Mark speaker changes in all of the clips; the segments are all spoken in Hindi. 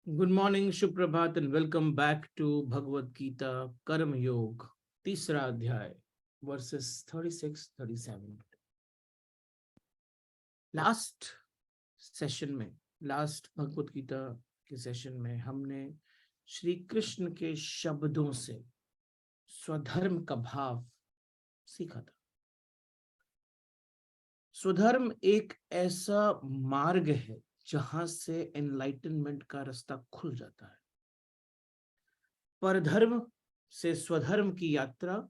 Speaker 1: गुड मॉर्निंग, सुप्रभात and welcome back to Bhagavad Gita कर्म योग, तीसरा अध्याय, वर्सेस 36-37। लास्ट सेशन में, लास्ट भगवत गीता के सेशन में हमने श्री कृष्ण के शब्दों से स्वधर्म का भाव सीखा था। स्वधर्म एक ऐसा मार्ग है जहां से एनलाइटनमेंट का रास्ता खुल जाता है। परधर्म से स्वधर्म की यात्रा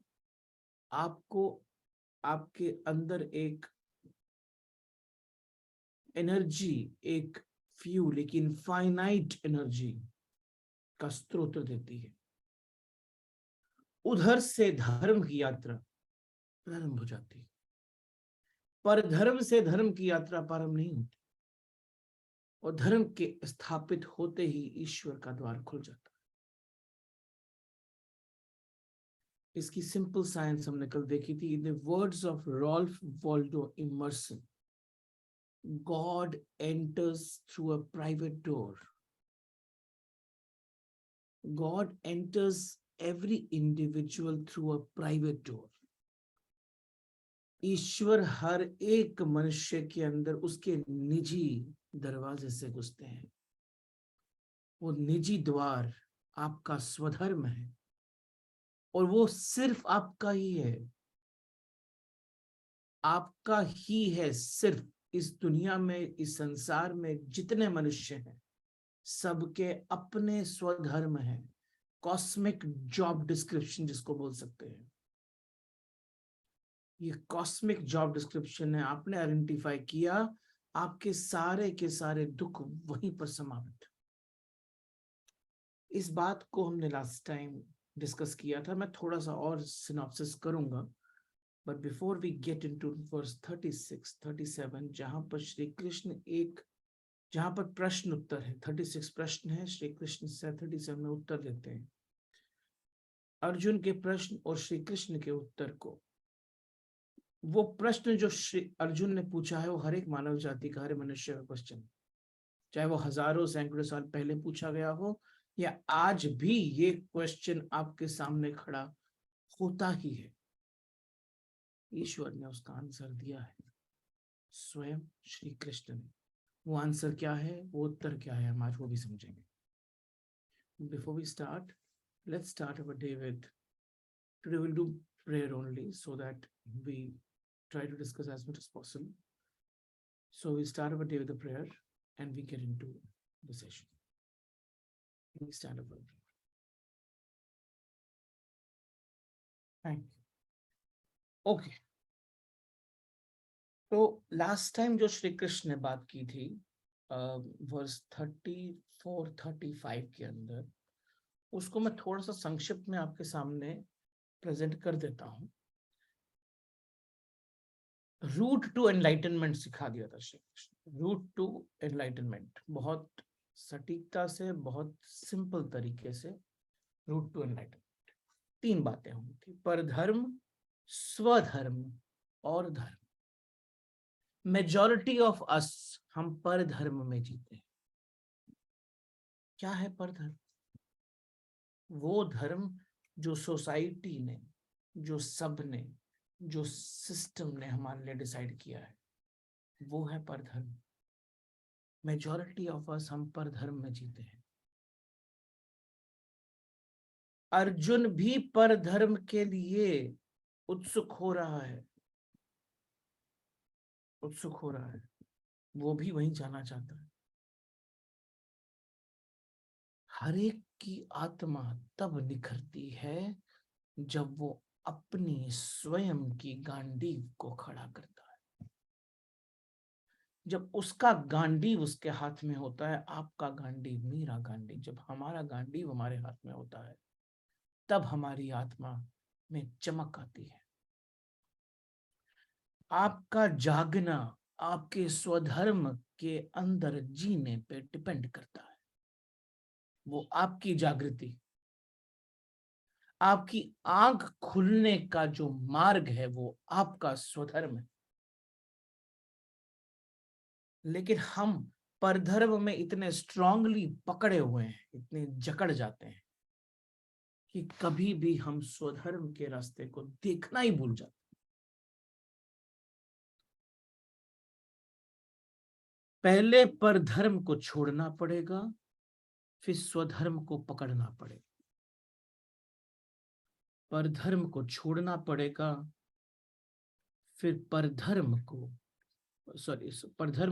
Speaker 1: आपको आपके अंदर एक एनर्जी, एक फ्यूल, एक इनफाइनाइट एनर्जी का स्रोत देती है। उधर से धर्म की यात्रा प्रारंभ हो जाती है। पर धर्म से धर्म की यात्रा प्रारंभ नहीं होती, और धर्म के स्थापित होते ही ईश्वर का द्वार खुल जाता है। इसकी सिंपल साइंस हमने कल देखी थी। In the words of Ralph Waldo Emerson, God enters through a private door. God enters every individual through a private door. ईश्वर हर एक मनुष्य के अंदर उसके निजी दरवाजे से घुसते हैं। वो निजी द्वार आपका स्वधर्म है, और वो सिर्फ आपका ही है, आपका ही है। सिर्फ इस दुनिया में, इस संसार में जितने मनुष्य हैं, सबके अपने स्वधर्म है। कॉस्मिक जॉब डिस्क्रिप्शन जिसको बोल सकते हैं, ये कॉस्मिक जॉब डिस्क्रिप्शन है। आपने आइडेंटिफाई किया, आपके सारे के सारे दुख वहीं पर समाप्त। इस बात को हमने लास्ट टाइम डिस्कस किया था। मैं थोड़ा सा और सिनॉप्सिस करूंगा, but before we get into verse 36-37, जहां पर श्री कृष्ण जहां पर प्रश्न उत्तर है। 36 प्रश्न है, श्री कृष्ण से 37 में उत्तर देते हैं। अर्जुन के प्रश्न और श्री कृष्ण के उत्तर को, वो प्रश्न जो श्री अर्जुन ने पूछा है, वो हर एक मानव जाति का, हर मनुष्य का क्वेश्चन, चाहे वो हजारों सैकड़ों साल पहले पूछा गया हो, या आज भी ये क्वेश्चन आपके सामने खड़ा होता ही है। ईश्वर ने उसका आंसर दिया है, स्वयं श्री कृष्ण ने। वो आंसर क्या है, वो उत्तर क्या है, हम आज वो भी समझेंगे। Before we start, let's start our day with, today we'll do prayer only so that we try to discuss as much as possible. So we start our day with a prayer and we get into the session. We stand up for prayer. Thank you. Okay. तो लास्ट टाइम जो श्री कृष्ण ने बात की थी, वर्स 34-35 के अंदर, उसको मैं थोड़ा सा संक्षिप्त में आपके सामने प्रेजेंट कर देता हूं। रूट टू एनलाइटनमेंट सिखा दिया था Shri Krishna. Route to enlightenment, बहुत सटीकता से, बहुत सिंपल तरीके से रूट टू एनलाइटनमेंट। 3 बातें हुई थी, परधर्म, स्वधर्म और धर्म। मेजॉरिटी ऑफ अस, हम परधर्म में जीते हैं। क्या है परधर्म? वो धर्म जो सोसाइटी ने, जो सब ने, जो सिस्टम ने हमारे लिए डिसाइड किया है, वो है परधर्म। मेजॉरिटी ऑफ अस, हम परधर्म में जीते हैं। अर्जुन भी परधर्म के लिए उत्सुक हो रहा है, उत्सुक हो रहा है। वो भी वहीं जाना चाहता है। हर एक की आत्मा तब निखरती है जब वो अपनी स्वयं की गांडीव को खड़ा करता है। जब उसका गांडीव उसके हाथ में होता है, आपका गांडीव, मेरा गांडीव, जब हमारा गांडीव हमारे हाथ में होता है, तब हमारी आत्मा में चमक आती है। आपका जागना आपके स्वधर्म के अंदर जीने पे डिपेंड करता है। वो आपकी जागृति, आपकी आंख खुलने का जो मार्ग है, वो आपका स्वधर्म है। लेकिन हम परधर्म में इतने स्ट्रांगली पकड़े हुए हैं, इतने जकड़ जाते हैं कि कभी भी हम स्वधर्म के रास्ते को देखना ही भूल जाते। पहले परधर्म को छोड़ना पड़ेगा, फिर स्वधर्म को पकड़ना पड़ेगा। परधर्म को छोड़ना पड़ेगा, फिर परधर्म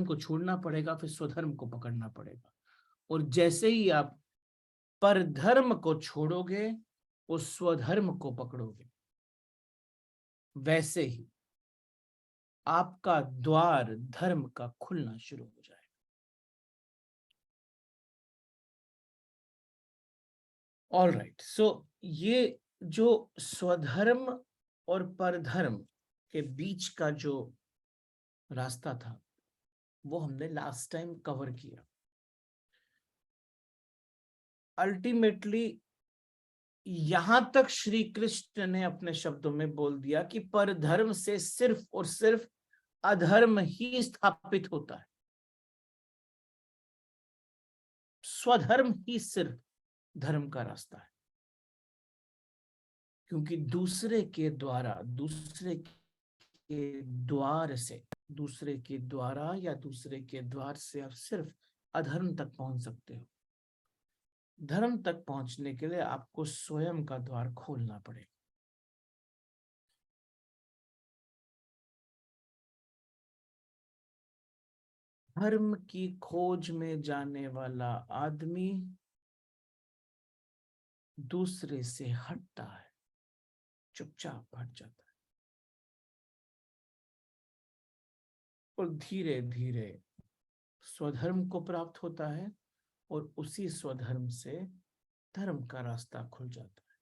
Speaker 1: को छोड़ना पड़ेगा, फिर स्वधर्म को पकड़ना पड़ेगा। और जैसे ही आप परधर्म को छोड़ोगे, उस स्वधर्म को पकड़ोगे, वैसे ही आपका द्वार धर्म का खुलना शुरू हो जाएगा। ऑल राइट, सो ये जो स्वधर्म और परधर्म के बीच का जो रास्ता था, वो हमने लास्ट टाइम कवर किया। अल्टीमेटली यहां तक श्री कृष्ण ने अपने शब्दों में बोल दिया कि परधर्म से सिर्फ और सिर्फ अधर्म ही स्थापित होता है, स्वधर्म ही सिर्फ धर्म का रास्ता है। क्योंकि दूसरे के द्वारा या दूसरे के द्वार से आप सिर्फ अधर्म तक पहुंच सकते हो। धर्म तक पहुंचने के लिए आपको स्वयं का द्वार खोलना पड़ेगा। धर्म की खोज में जाने वाला आदमी दूसरे से हटता है, चुपचाप हट जाता है, और धीरे धीरे स्वधर्म को प्राप्त होता है, और उसी स्वधर्म से धर्म का रास्ता खुल जाता है।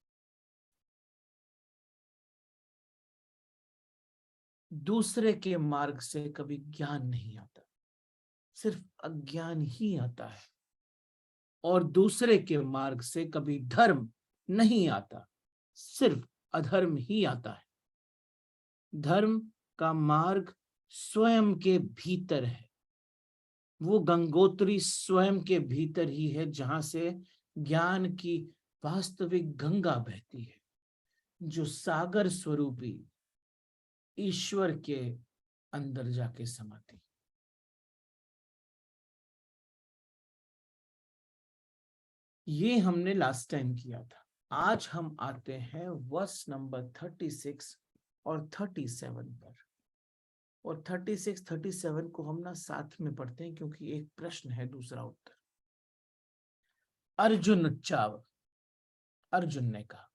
Speaker 1: दूसरे के मार्ग से कभी ज्ञान नहीं आता, सिर्फ अज्ञान ही आता है। और दूसरे के मार्ग से कभी धर्म नहीं आता, सिर्फ अधर्म ही आता है। धर्म का मार्ग स्वयं के भीतर है, वो गंगोत्री स्वयं के भीतर ही है, जहां से ज्ञान की वास्तविक गंगा बहती है, जो सागर स्वरूपी ईश्वर के अंदर जाके समाती। ये हमने लास्ट टाइम किया था। आज हम आते हैं वर्स नंबर 36 और 37 पर। और 36, 37 को हम ना साथ में पढ़ते हैं, क्योंकि एक प्रश्न है, दूसरा उत्तर। अर्जुन ने कहा,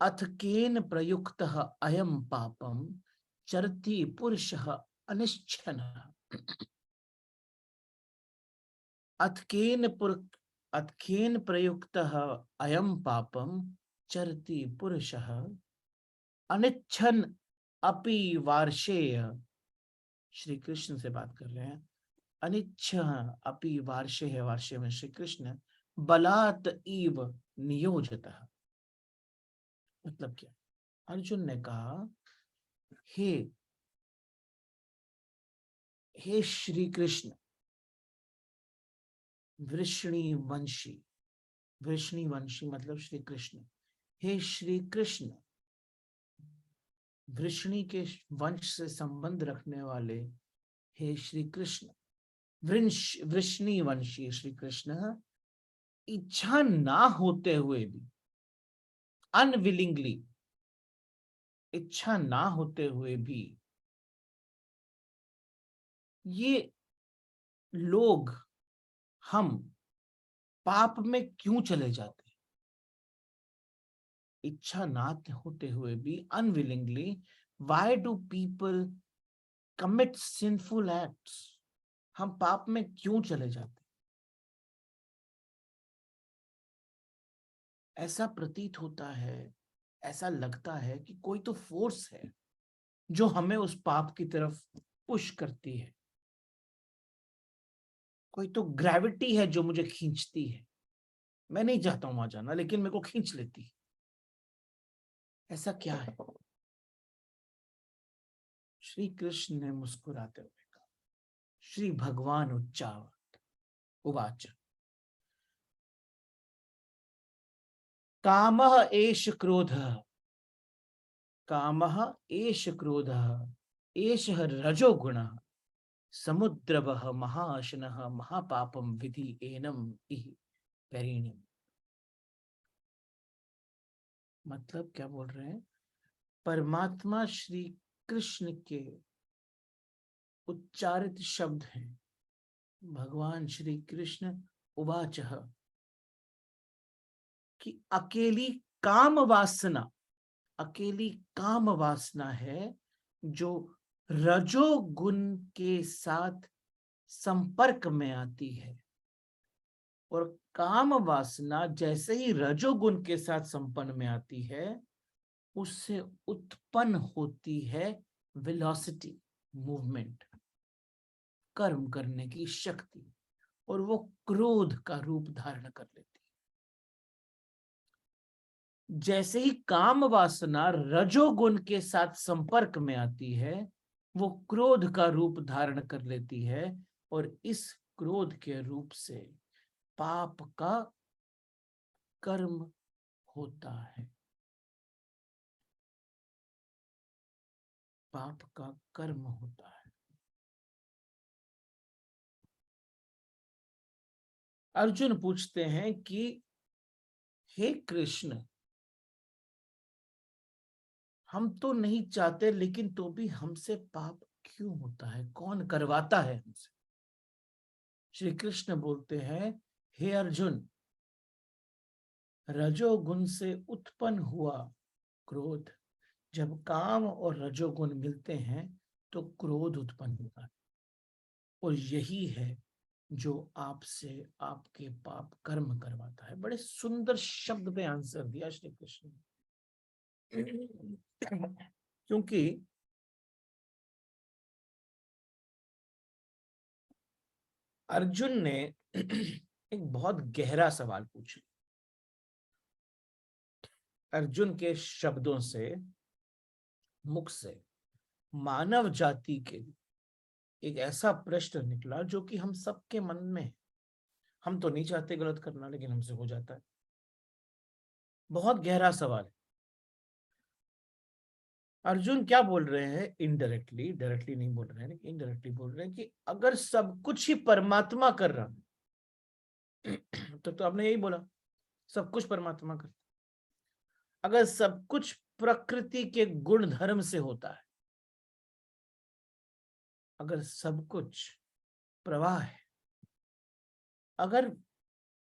Speaker 1: अथ केन प्रयुक्तः अयम पापम चरति पुरुषः अनिच्छनः। अथ केन प्रयुक्तः अयम पापम चरति पुरुषः अनिच्छन अपि वार्षेय। श्री कृष्ण से बात कर रहे हैं। अनिच्छ अपि वार्षेय, वार्षेय में श्री कृष्ण, बलात् इव नियोजतः। मतलब क्या? अर्जुन ने कहा, हे हे श्री कृष्ण, वृष्णिवंशी, वृष्णिवंशी मतलब श्री कृष्ण। हे श्री कृष्ण, वृष्णि के वंश से संबंध रखने वाले हे श्री कृष्ण, वृष्णिवंशी श्री कृष्ण, इच्छा ना होते हुए भी, अनविलिंगली, इच्छा ना होते हुए भी ये लोग, हम पाप में क्यों चले जाते हैं? इच्छा ना होते हुए भी, unwillingly, why do people commit sinful acts? हम पाप में क्यों चले जाते हैं? ऐसा प्रतीत होता है, ऐसा लगता है कि कोई तो फोर्स है जो हमें उस पाप की तरफ पुश करती है, कोई तो ग्रेविटी है जो मुझे खींचती है। मैं नहीं चाहता हूं वहां जाना, लेकिन मेरे को खींच लेती है। ऐसा क्या है? श्री कृष्ण ने मुस्कुराते हुए कहा, श्री भगवान उवाच कामः एष क्रोधः, कामः एष क्रोधः एषः रजो गुणः, समुद्रवः महाशनः महापापम विधि एनम इह परिणीम। मतलब क्या बोल रहे हैं? परमात्मा श्री कृष्ण के उच्चारित शब्द हैं। भगवान श्री कृष्ण उवाचः कि अकेली काम वासना है जो रजोगुण के साथ संपर्क में आती है। और काम वासना जैसे ही रजोगुण के साथ संपन्न में आती है, उससे उत्पन्न होती है वेलोसिटी, मूवमेंट, कर्म करने की शक्ति, और वो क्रोध का रूप धारण कर लेती है। जैसे ही काम वासना रजोगुण के साथ संपर्क में आती है, वो क्रोध का रूप धारण कर लेती है, और इस क्रोध के रूप से पाप का कर्म होता है। पाप का कर्म होता है। अर्जुन पूछते हैं कि हे कृष्ण, हम तो नहीं चाहते, लेकिन तो भी हमसे पाप क्यों होता है? कौन करवाता है हमसे? श्री कृष्ण बोलते हैं, हे अर्जुन, रजोगुण से उत्पन्न हुआ क्रोध, जब काम और रजोगुण मिलते हैं तो क्रोध उत्पन्न होता है। और यही है जो आपसे आपके पाप कर्म करवाता है। बड़े सुंदर शब्द पे आंसर दिया श्री कृष्ण ने। क्योंकि अर्जुन ने एक बहुत गहरा सवाल पूछा। अर्जुन के शब्दों से, मुख से मानव जाति के एक ऐसा प्रश्न निकला जो कि हम सबके मन में है। हम तो नहीं चाहते गलत करना, लेकिन हमसे हो जाता है। बहुत गहरा सवाल है। अर्जुन क्या बोल रहे हैं? इनडायरेक्टली, डायरेक्टली नहीं बोल रहे हैं, लेकिन इनडायरेक्टली बोल रहे हैं कि अगर सब कुछ ही परमात्मा कर रहा तो आपने यही बोला, सब कुछ परमात्मा कर। अगर सब कुछ प्रकृति के गुण धर्म से होता है, अगर सब कुछ प्रवाह है, अगर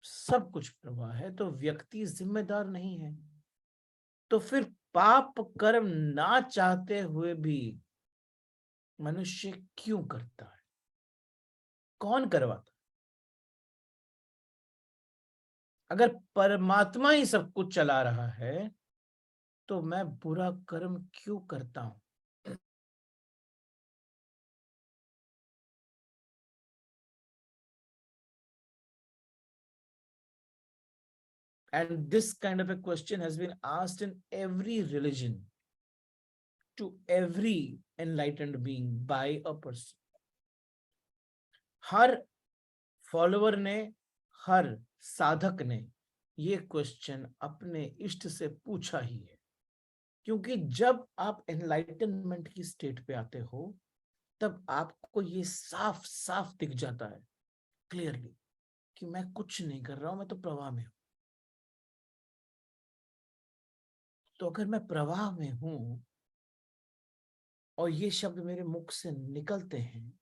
Speaker 1: सब कुछ प्रवाह है, तो व्यक्ति जिम्मेदार नहीं है। तो फिर पाप कर्म ना चाहते हुए भी मनुष्य क्यों करता है? कौन करवाता? अगर परमात्मा ही सब कुछ चला रहा है, तो मैं बुरा कर्म क्यों करता हूं? And this kind of a question has been asked in every religion to every enlightened being by a person. Her follower ने, हर साधक ने ये क्वेश्चन अपने इष्ट से पूछा ही है। क्योंकि जब आप एनलाइटनमेंट की स्टेट पे आते हो, तब आपको ये साफ साफ दिख जाता है क्लियरली कि मैं कुछ नहीं कर रहा हूं, मैं तो प्रवाह में हूं। तो अगर मैं प्रवाह में हूं और ये शब्द मेरे मुख से निकलते हैं,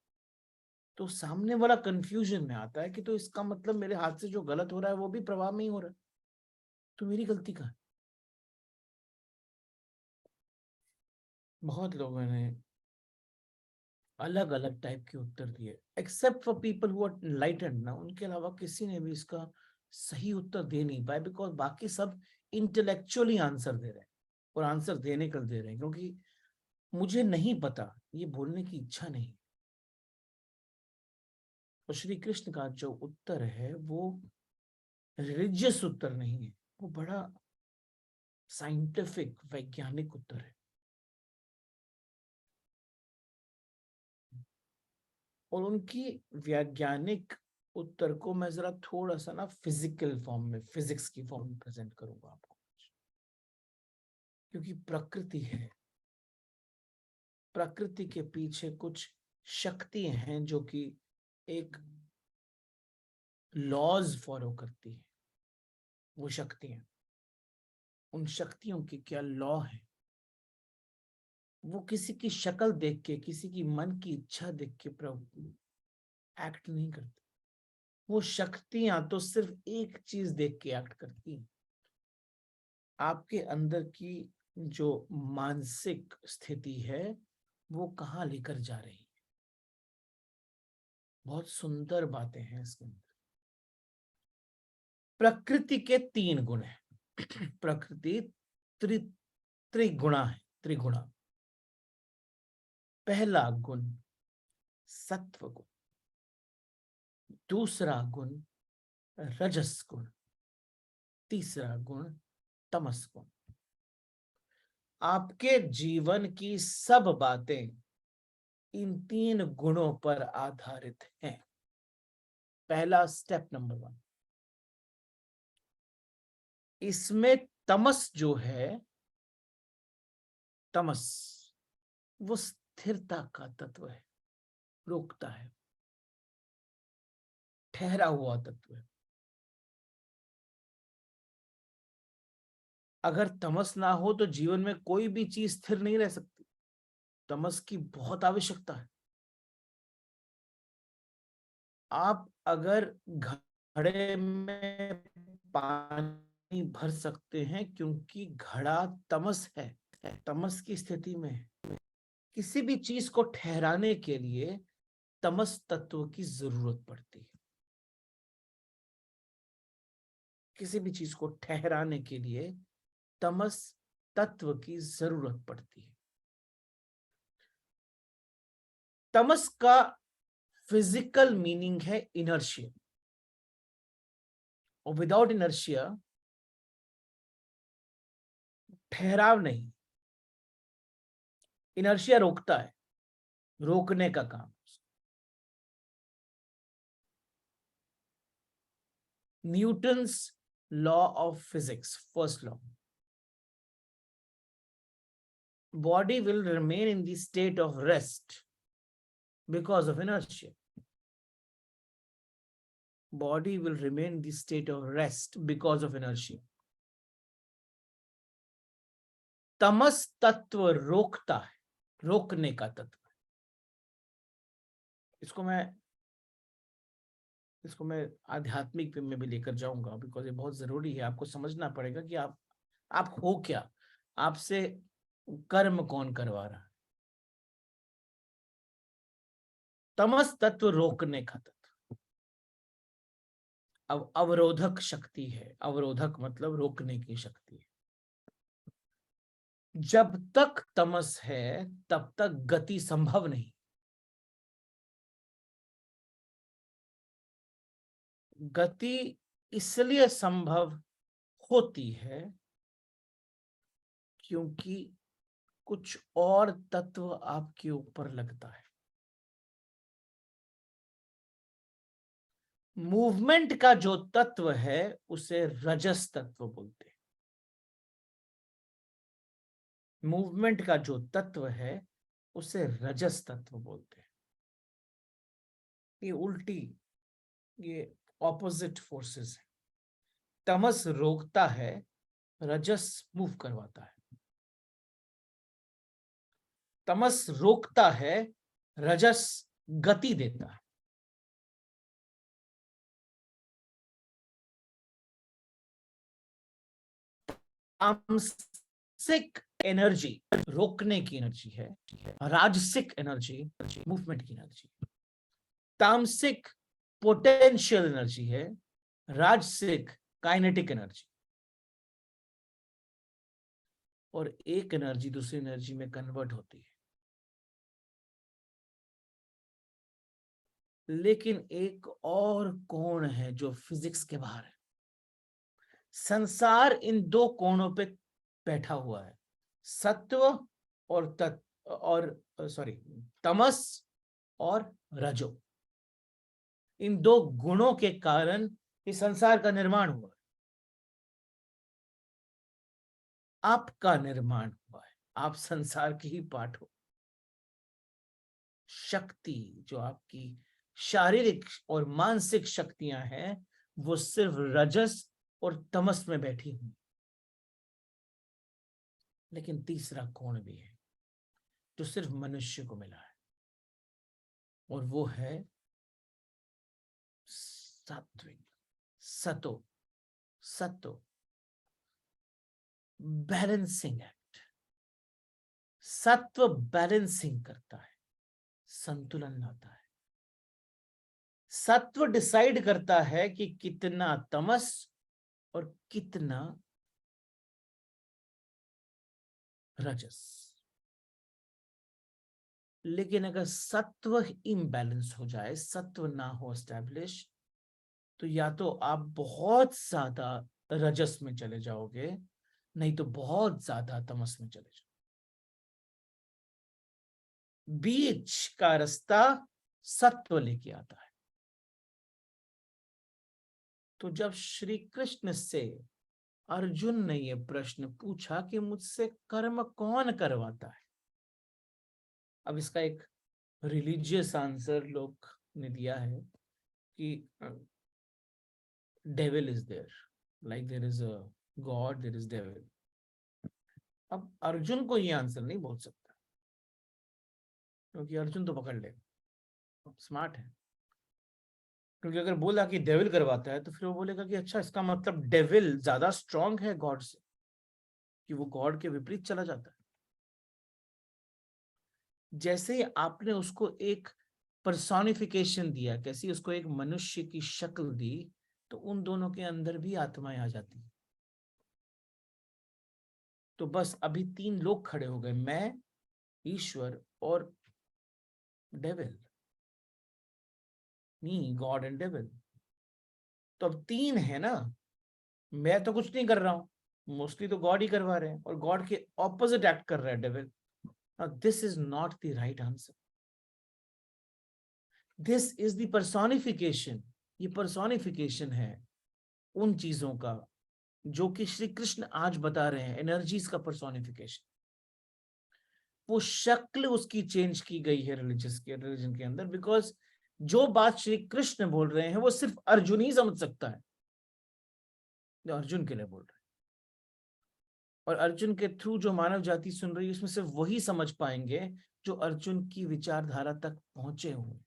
Speaker 1: तो सामने वाला कंफ्यूजन में आता है कि तो इसका मतलब मेरे हाथ से जो गलत हो रहा है वो भी प्रवाह में ही हो रहा है, तो मेरी गलती कहाँ है? बहुत लोगों ने अलग अलग टाइप के उत्तर दिए, except for people who are enlightened ना। उनके अलावा किसी ने भी इसका सही उत्तर दे नहीं पाए, बिकॉज बाकी सब इंटेलेक्चुअली आंसर दे रहे हैं, और आंसर देने कर दे रहे हैं क्योंकि मुझे नहीं पता, ये बोलने की इच्छा नहीं। और श्री कृष्ण का जो उत्तर है वो रिलीजियस उत्तर नहीं है, वो बड़ा साइंटिफिक, वैज्ञानिक उत्तर है। और उनकी वैज्ञानिक उत्तर को मैं जरा थोड़ा सा ना फिजिकल फॉर्म में, फिजिक्स की फॉर्म में प्रेजेंट करूंगा आपको, क्योंकि प्रकृति है, प्रकृति के पीछे कुछ शक्ति हैं जो कि एक लॉज फॉलो करती है। वो शक्तियां, उन शक्तियों की क्या लॉ है, वो किसी की शक्ल देख के, किसी की मन की इच्छा देख के एक्ट नहीं करती। वो शक्तियां तो सिर्फ एक चीज देख के एक्ट करती हैं, आपके अंदर की जो मानसिक स्थिति है वो कहाँ लेकर जा रही है। बहुत सुंदर बातें हैं इसके अंदर। प्रकृति के 3 गुण हैं। प्रकृति त्रिगुणा है, त्रिगुणा। पहला गुण सत्व गुण, दूसरा गुण रजस गुण, तीसरा गुण तमस गुण। आपके जीवन की सब बातें इन 3 गुणों पर आधारित हैं। पहला स्टेप नंबर 1, इसमें तमस जो है, तमस वो स्थिरता का तत्व है, रोकता है, ठहरा हुआ तत्व है। अगर तमस ना हो तो जीवन में कोई भी चीज स्थिर नहीं रह सकती। तमस की बहुत आवश्यकता है। आप अगर घड़े में पानी भर सकते हैं क्योंकि घड़ा तमस है, तमस की स्थिति में है। किसी भी चीज को ठहराने के लिए तमस तत्व की जरूरत पड़ती है। किसी भी चीज को ठहराने के लिए तमस तत्व की जरूरत पड़ती है। तमस का फिजिकल मीनिंग है इनर्शिया, और विदाउट इनर्शिया ठहराव नहीं। इनर्शिया रोकता है, रोकने का काम। Newton's law of physics, first law, body will remain in the state of rest because of inertia. Body will remain in the state of rest because of inertia. तमस तत्व रोकता है, रोकने का तत्व। इसको मैं आध्यात्मिक में भी लेकर जाऊंगा, बिकॉज ये बहुत जरूरी है। आपको समझना पड़ेगा कि आप हो क्या, आपसे कर्म कौन करवा रहा है। तमस तत्व रोकने का तत्व, अब अवरोधक शक्ति है। अवरोधक मतलब रोकने की शक्ति है। जब तक तमस है तब तक गति संभव नहीं। गति इसलिए संभव होती है क्योंकि कुछ और तत्व आपके ऊपर लगता है। मूवमेंट का जो तत्व है उसे रजस तत्व बोलते हैं। मूवमेंट का जो तत्व है उसे रजस तत्व बोलते हैं। ये उल्टी, ये ऑपोजिट फोर्सेस है। तमस रोकता है, रजस मूव करवाता है। तमस रोकता है, रजस गति देता है। तामसिक एनर्जी रोकने की एनर्जी है, राजसिक एनर्जी मूवमेंट की एनर्जी। तामसिक पोटेंशियल एनर्जी है, राजसिक काइनेटिक एनर्जी। और एक एनर्जी दूसरी एनर्जी में कन्वर्ट होती है। लेकिन एक और कोण है जो फिजिक्स के बाहर है। संसार इन 2 कोणों पे बैठा हुआ है, सत्व और तमस और रजो। इन दो गुणों के कारण इस संसार का निर्माण हुआ, आपका निर्माण हुआ है, आप संसार के ही पार्ट हो। शक्ति जो आपकी शारीरिक और मानसिक शक्तियां हैं वो सिर्फ रजस और तमस में बैठी हुई। लेकिन तीसरा कोण भी है जो सिर्फ मनुष्य को मिला है, और वो है सात्विक, सतो, सतो, बैलेंसिंग एक्ट। सत्व बैलेंसिंग करता है, संतुलन लाता है। सत्व डिसाइड करता है कि कितना तमस और कितना रजस। लेकिन अगर सत्व इम्बैलेंस हो जाए, सत्व ना हो एस्टैब्लिश, तो या तो आप बहुत ज्यादा रजस में चले जाओगे, नहीं तो बहुत ज्यादा तमस में चले जाओगे। बीच का रास्ता सत्व लेके आता है। तो जब श्री कृष्ण से अर्जुन ने यह प्रश्न पूछा कि मुझसे कर्म कौन करवाता है, अब इसका एक रिलीजियस आंसर लोग ने दिया है कि devil is there, like there is a god, there is devil. अब अर्जुन को ये आंसर नहीं बोल सकता क्योंकि अर्जुन तो पकड़ लेगा, स्मार्ट है। क्योंकि अगर बोला कि डेविल करवाता है तो फिर वो बोलेगा कि अच्छा, इसका मतलब डेविल ज्यादा स्ट्रांग है गॉड से, कि वो गॉड के विपरीत चला जाता है। जैसे ही आपने उसको एक पर्सोनिफिकेशन दिया, कैसी उसको एक मनुष्य की शक्ल दी, तो उन दोनों के अंदर भी आत्माएं आ जाती है। तो बस अभी तीन लोग खड़े हो गए, मैं, ईश्वर और devil, me, God and devil. तो अब तीन है ना, मैं तो कुछ नहीं कर रहा हूं, मोस्टली तो गॉड ही करवा रहे हैं, और गॉड के ऑपोजिट एक्ट कर रहा है devil. This is not the right answer, this is the personification. ये पर्सोनिफिकेशन है उन चीजों का जो कि श्री कृष्ण आज बता रहे हैं, एनर्जीज का पर्सोनिफिकेशन। वो शक्ल उसकी चेंज की गई है रिलीजन के अंदर, बिकॉज जो बात श्री कृष्ण बोल रहे हैं वो सिर्फ अर्जुन ही समझ सकता है, जो अर्जुन के लिए बोल रहे हैं। और अर्जुन के थ्रू जो मानव जाति सुन रही है उसमें सिर्फ वही समझ पाएंगे जो अर्जुन की विचारधारा तक पहुंचे हुए,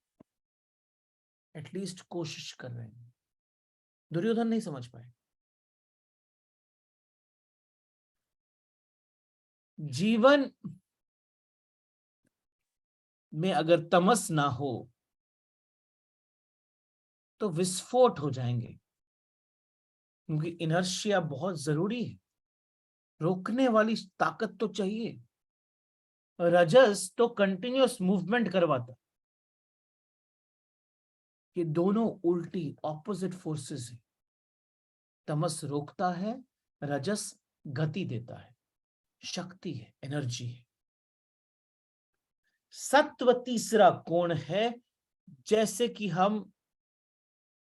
Speaker 1: एटलीस्ट कोशिश कर रहे हैं। दुर्योधन नहीं समझ पाए। जीवन में अगर तमस ना हो तो विस्फोट हो जाएंगे, क्योंकि इनर्शिया बहुत जरूरी है, रोकने वाली ताकत तो चाहिए। रजस तो कंटिन्यूअस मूवमेंट करवाता, ये दोनों उल्टी ऑपोजिट फोर्सेस है। तमस रोकता है, रजस गति देता है, शक्ति है, एनर्जी है। सत्व तीसरा कोण है। जैसे कि हम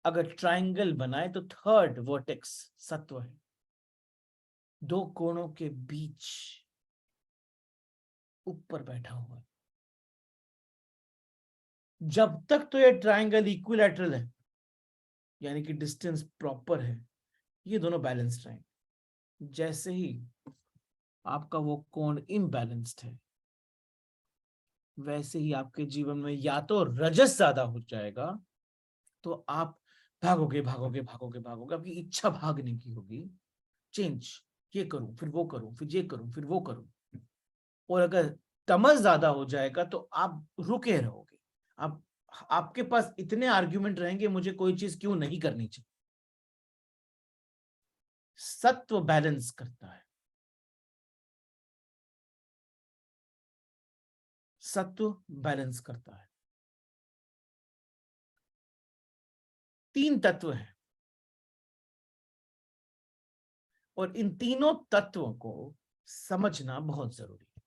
Speaker 1: अगर ट्रायंगल बनाए तो थर्ड वर्टेक्स सत्व है, दो कोणों के बीच ऊपर बैठा हुआ है। जब तक तो ये ट्रायंगल इक्विलैटरल है, यानी कि डिस्टेंस प्रॉपर है, ये दोनों बैलेंस्ड रहेंगे। जैसे ही आपका वो कोण इम्बैलेंस्ड है, वैसे ही आपके जीवन में या तो रजस ज्यादा हो जाएगा, तो आप भागोगे भागोगे भागोगे भागोगे, आपकी इच्छा भागने की होगी, चेंज, ये करूं फिर वो करूं, फिर ये करूं फिर वो करूं। और अगर तमस ज्यादा हो जाएगा तो आप रुके रहोगे, आप आपके पास इतने आर्ग्यूमेंट रहेंगे मुझे कोई चीज क्यों नहीं करनी चाहिए। सत्व बैलेंस करता है, सत्व बैलेंस करता है। तीन तत्व हैं और इन तीनों तत्वों को समझना बहुत जरूरी है।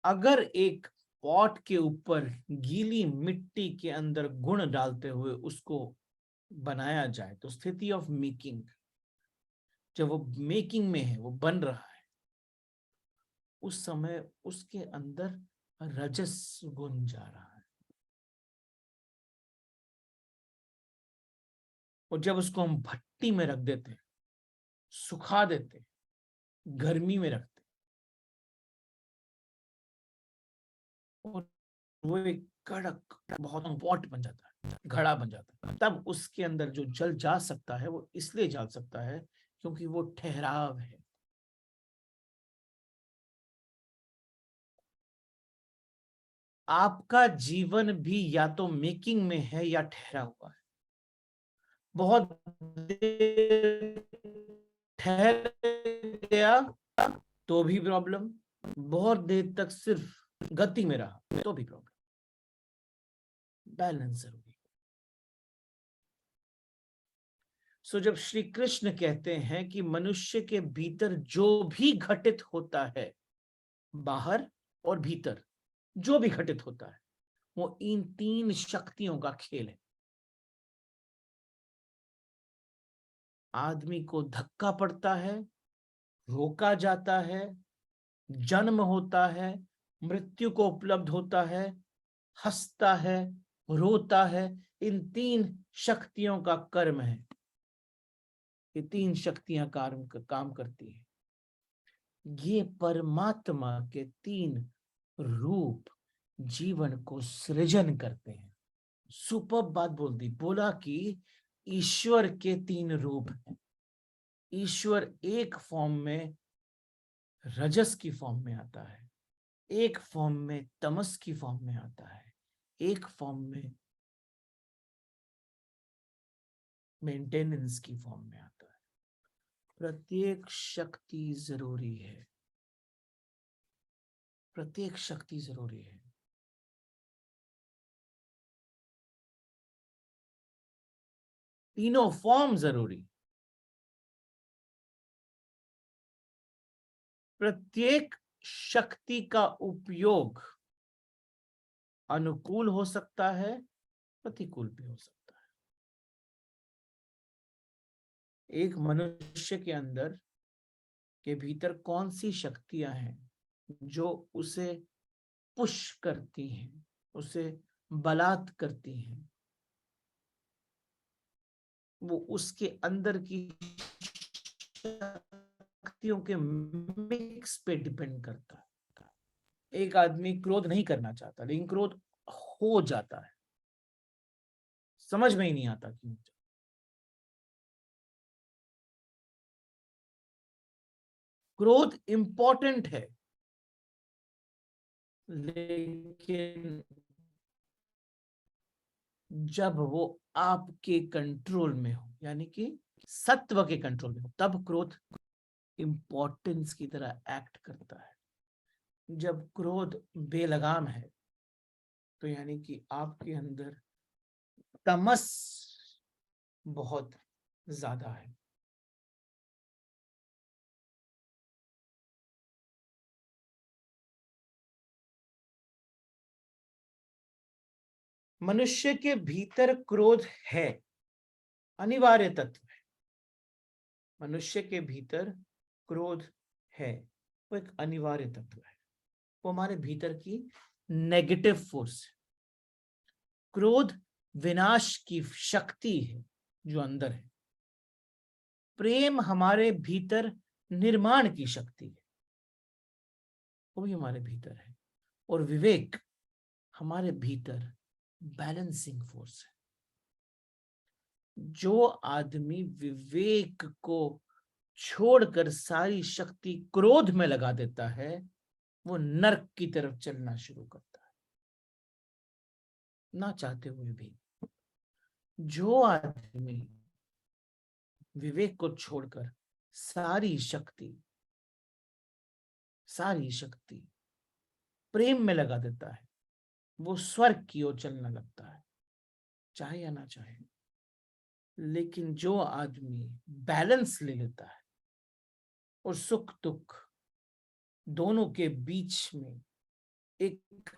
Speaker 1: अगर एक पॉट के ऊपर गीली मिट्टी के अंदर गुण डालते हुए उसको बनाया जाए तो स्थिति ऑफ मेकिंग, जब वो मेकिंग में है, वो बन रहा है, उस समय उसके अंदर रजस गुण जा रहा है। और जब उसको हम भट्टी में रख देते, सुखा देते, गर्मी में रखते, और वो एक कड़क बहुत पॉट बन जाता है, घड़ा बन जाता है, तब उसके अंदर जो जल जा सकता है वो इसलिए जा सकता है क्योंकि वो ठहराव है। आपका जीवन भी या तो मेकिंग में है या ठहरा हुआ है। बहुत देर ठहर गया तो भी प्रॉब्लम, बहुत देर तक सिर्फ गति में रहा तो भी प्रॉब्लम। बैलेंस जरूरी। सो जब श्री कृष्ण कहते हैं कि मनुष्य के भीतर जो भी घटित होता है, बाहर और भीतर जो भी घटित होता है, वो इन तीन शक्तियों का खेल है। आदमी को धक्का पड़ता है, रोका जाता है, जन्म होता है, मृत्यु को उपलब्ध होता है, हंसता है, रोता है, इन तीन शक्तियों का कर्म है। ये तीन शक्तियां काम करती हैं। ये परमात्मा के तीन रूप जीवन को सृजन करते हैं। सुपर बात बोल दी, बोला कि ईश्वर के तीन रूप हैं। ईश्वर एक फॉर्म में रजस की फॉर्म में आता है, एक फॉर्म में तमस की फॉर्म में आता है, एक फॉर्म में मेंटेनेंस की फॉर्म में आता है। प्रत्येक शक्ति जरूरी है, प्रत्येक शक्ति जरूरी है। तीनों फॉर्म जरूरी। प्रत्येक शक्ति का उपयोग अनुकूल हो सकता है, प्रतिकूल भी हो सकता है। एक मनुष्य के अंदर के भीतर कौन सी शक्तियां हैं जो उसे पुश करती हैं, उसे बलात् करती हैं, वो उसके अंदर की शक्तियों के मिक्स पे डिपेंड करता है। एक आदमी क्रोध नहीं करना चाहता लेकिन क्रोध हो जाता है, समझ में ही नहीं आता क्यों। क्रोध इंपॉर्टेंट है, लेकिन जब वो आपके कंट्रोल में हो, यानी कि सत्व के कंट्रोल में हो, तब क्रोध इंपॉर्टेंस की तरह एक्ट करता है। जब क्रोध बेलगाम है तो यानी कि आपके अंदर तमस बहुत ज्यादा है। मनुष्य के भीतर क्रोध है, अनिवार्य तत्व है। मनुष्य के भीतर क्रोध है, वो एक अनिवार्य तत्व है, वो हमारे भीतर की नेगेटिव फोर्स है। क्रोध विनाश की शक्ति है जो अंदर है। प्रेम हमारे भीतर निर्माण की शक्ति है, वो भी हमारे भीतर है। और विवेक हमारे भीतर बैलेंसिंग फोर्स है। जो आदमी विवेक को छोड़कर सारी शक्ति क्रोध में लगा देता है, वो नर्क की तरफ चलना शुरू करता है, ना चाहते हुए भी। जो आदमी विवेक को छोड़कर सारी शक्ति प्रेम में लगा देता है, वो स्वर्ग की ओर चलने लगता है, चाहे या ना चाहे। लेकिन जो आदमी बैलेंस ले लेता है और सुख दुख दोनों के बीच में एक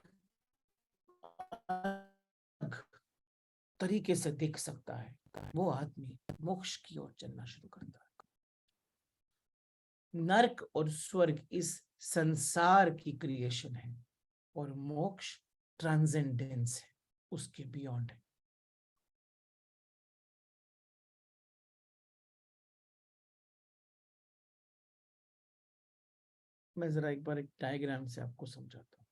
Speaker 1: अलग तरीके से देख सकता है, वो आदमी मोक्ष की ओर चलना शुरू करता है। नर्क और स्वर्ग इस संसार की क्रिएशन है और मोक्ष ट्रांसेंडेंस है, उसके बियॉन्ड है। मैं जरा एक बार एक डायग्राम से आपको समझाता हूं।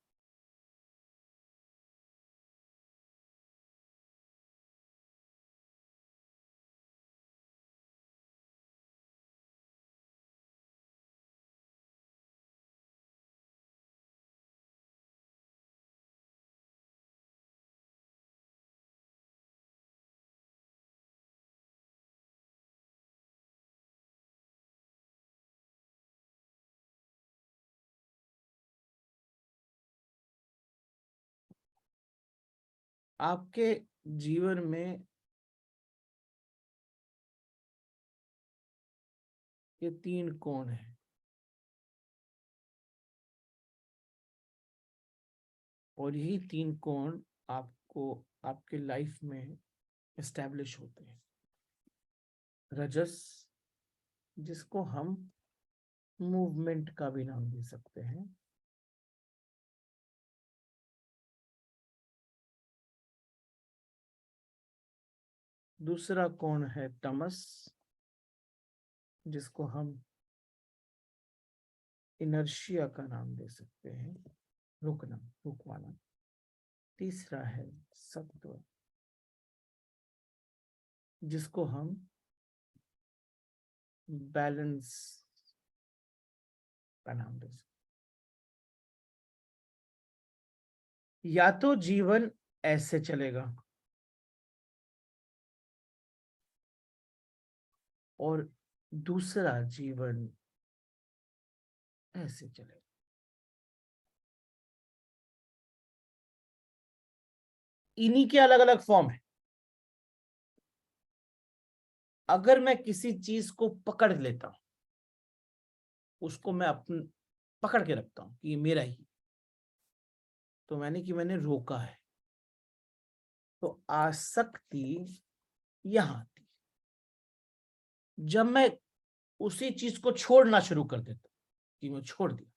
Speaker 1: आपके जीवन में ये 3 कोण है, और यही 3 कोण आपको आपके लाइफ में एस्टैब्लिश होते हैं। रजस, जिसको हम मूवमेंट का भी नाम दे सकते हैं। दूसरा कोण है तमस, जिसको हम इनर्शिया का नाम दे सकते हैं, रुकना, रुकवाना। तीसरा है सत्व, जिसको हम बैलेंस का नाम दे सकते हैं। या तो जीवन ऐसे चलेगा और दूसरा जीवन ऐसे चलेगा। इन्हीं के अलग अलग फॉर्म है। अगर मैं किसी चीज को पकड़ लेता हूं, उसको मैं अपन पकड़ के रखता हूं कि ये मेरा ही, तो मैंने रोका है, तो आसक्ति यहां आती। जब मैं उसी चीज को छोड़ना शुरू कर देता हूं कि मैं छोड़ दिया,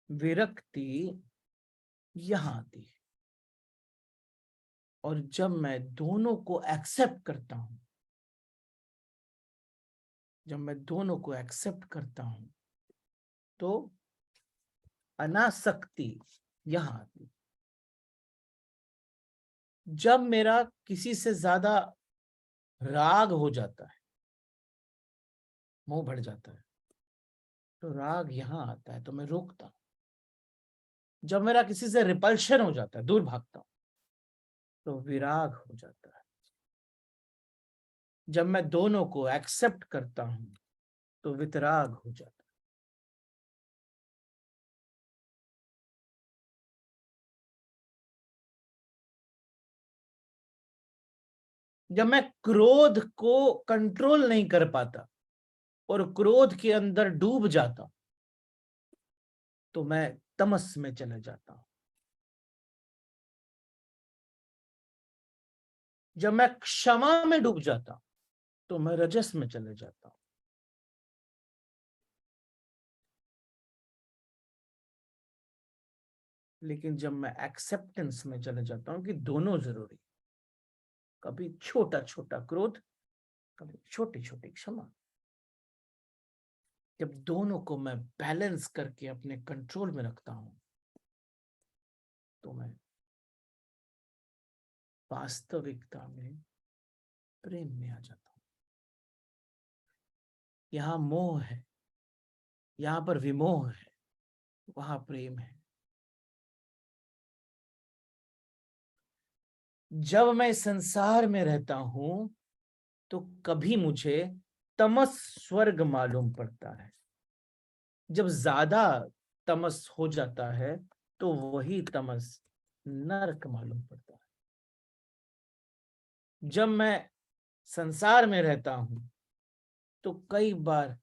Speaker 1: विरक्ति यहां आती है। और जब मैं दोनों को एक्सेप्ट करता हूं, जब मैं दोनों को एक्सेप्ट करता हूं, तो अनासक्ति यहां आती। जब मेरा किसी से ज्यादा राग हो जाता है, मोह बढ़ जाता है, तो राग यहां आता है, तो मैं रोकता हूं। जब मेरा किसी से रिपल्शन हो जाता है, दूर भागता हूं, तो विराग हो जाता है। जब मैं दोनों को एक्सेप्ट करता हूं, तो वितराग हो जाता है। जब मैं क्रोध को कंट्रोल नहीं कर पाता और क्रोध के अंदर डूब जाता हूं, तो मैं तमस में चले जाता हूं। जब मैं क्षमा में डूब जाता हूं, तो मैं रजस में चले जाता हूं। लेकिन जब मैं एक्सेप्टेंस में चले जाता हूं कि दोनों जरूरी, कभी छोटा छोटा क्रोध, कभी छोटी छोटी क्षमा, जब दोनों को मैं बैलेंस करके अपने कंट्रोल में रखता हूं, तो मैं वास्तविकता में प्रेम में आ जाता हूं। यहां मोह है, यहां पर विमोह है, वहां प्रेम है। जब मैं संसार में रहता हूं, तो कभी मुझे तमस स्वर्ग मालूम पड़ता है। जब ज्यादा तमस हो जाता है, तो वही तमस नरक मालूम पड़ता है। जब मैं संसार में रहता हूं, तो कई बार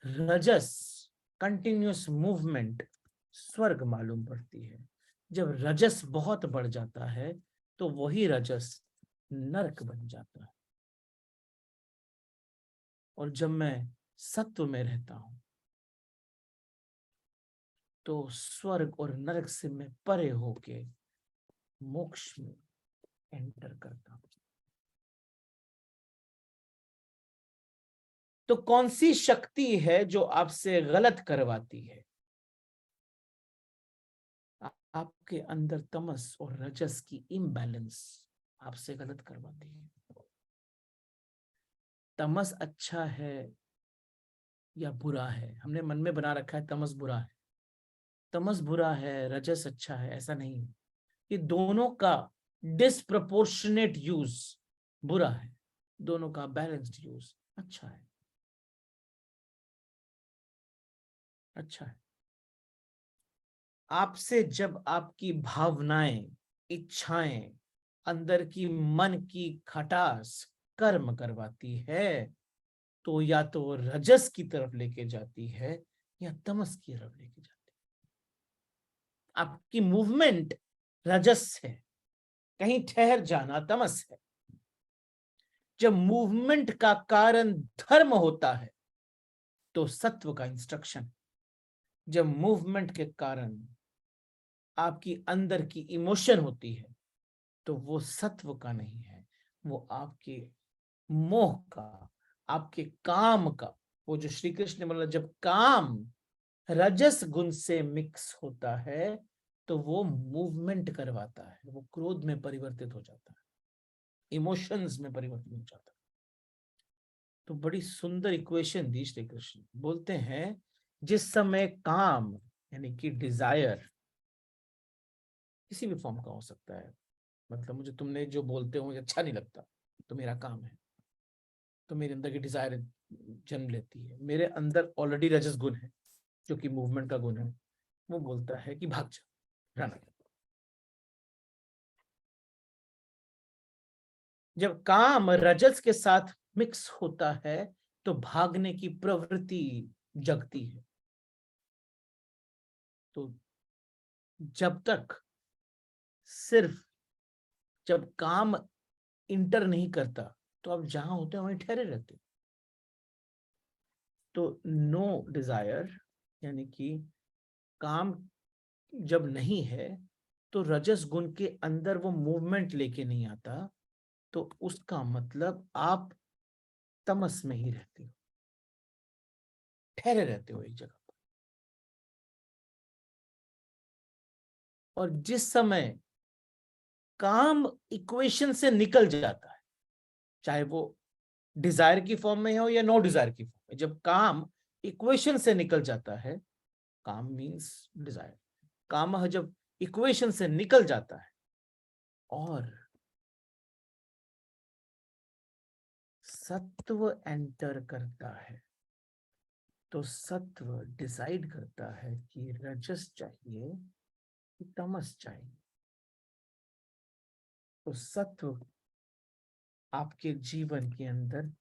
Speaker 1: रजस, कंटिन्यूअस मूवमेंट, स्वर्ग मालूम पड़ती है। जब रजस बहुत बढ़ जाता है तो वही रजस नरक बन जाता है। और जब मैं सत्व में रहता हूं तो स्वर्ग और नरक से मैं परे होके मोक्ष में एंटर करता हूं। तो कौन सी शक्ति है जो आपसे गलत करवाती है? आपके अंदर तमस और रजस की इम्बैलेंस आपसे गलत करवाती है। तमस अच्छा है या बुरा है? हमने मन में बना रखा है तमस बुरा है, तमस बुरा है, रजस अच्छा है। ऐसा नहीं है। ये दोनों का डिस्प्रपोर्शनेट यूज बुरा है, दोनों का बैलेंस्ड यूज अच्छा है। अच्छा है। आपसे जब आपकी भावनाएं, इच्छाएं, अंदर की मन की खटास कर्म करवाती है तो या तो वो रजस की तरफ लेके जाती है या तमस की तरफ लेके जाती है। आपकी मूवमेंट रजस है, कहीं ठहर जाना तमस है। जब मूवमेंट का कारण धर्म होता है तो सत्व का इंस्ट्रक्शन। जब मूवमेंट के कारण आपकी अंदर की इमोशन होती है तो वो सत्व का नहीं है, वो आपके मोह का, आपके काम का। वो जो श्री कृष्ण ने बोला, जब काम रजस गुण से मिक्स होता है तो वो मूवमेंट करवाता है, वो क्रोध में परिवर्तित हो जाता है, इमोशंस में परिवर्तित हो जाता है। तो बड़ी सुंदर इक्वेशन दी श्री कृष्ण। बोलते हैं जिस समय काम यानी कि डिजायर किसी भी फॉर्म का हो सकता है, मतलब मुझे तुमने जो बोलते हो मुझे अच्छा नहीं लगता, तो मेरा काम है, तो मेरे अंदर की डिजायर जन्म लेती है। मेरे अंदर ऑलरेडी रजस गुण है जो कि मूवमेंट का गुण है, वो बोलता है कि भाग जा, रन। जब काम रजस के साथ मिक्स होता है तो भागने की प्रवृत्ति जगती है। तो जब तक सिर्फ जब काम इंटर नहीं करता तो आप जहां होते हैं वहीं ठहरे रहते हैं। तो नो डिजायर यानी कि काम जब नहीं है तो रजस गुण के अंदर वो मूवमेंट लेके नहीं आता, तो उसका मतलब आप तमस में ही रहते हो, ठहरे रहते हो एक जगह पर। और जिस समय काम इक्वेशन से निकल जाता है, चाहे वो डिजायर की फॉर्म में हो या नो डिजायर की फॉर्म में, जब काम इक्वेशन से निकल जाता है, काम मीन्स डिजायर, काम जब इक्वेशन से निकल जाता है और सत्व एंटर करता है तो सत्व डिसाइड करता है कि रजस चाहिए कि तमस चाहिए। तो सत्व आपके जीवन के अंदर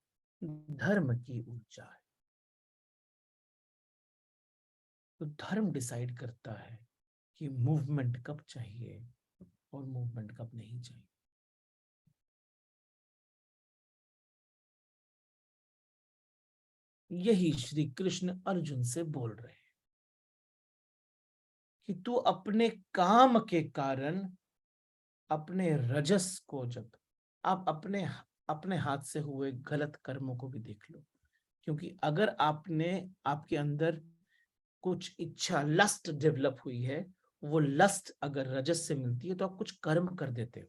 Speaker 1: धर्म की ऊर्जा है। तो धर्म डिसाइड करता है कि मूवमेंट कब चाहिए और मूवमेंट कब नहीं चाहिए। यही श्री कृष्ण अर्जुन से बोल रहे हैं कि तू अपने काम के कारण अपने रजस को, जब आप अपने अपने हाथ से हुए गलत कर्मों को भी देख लो, क्योंकि अगर आपने आपके अंदर कुछ इच्छा लस्ट डेवलप हुई है, वो लस्ट अगर रजस से मिलती है तो आप कुछ कर्म कर देते हो।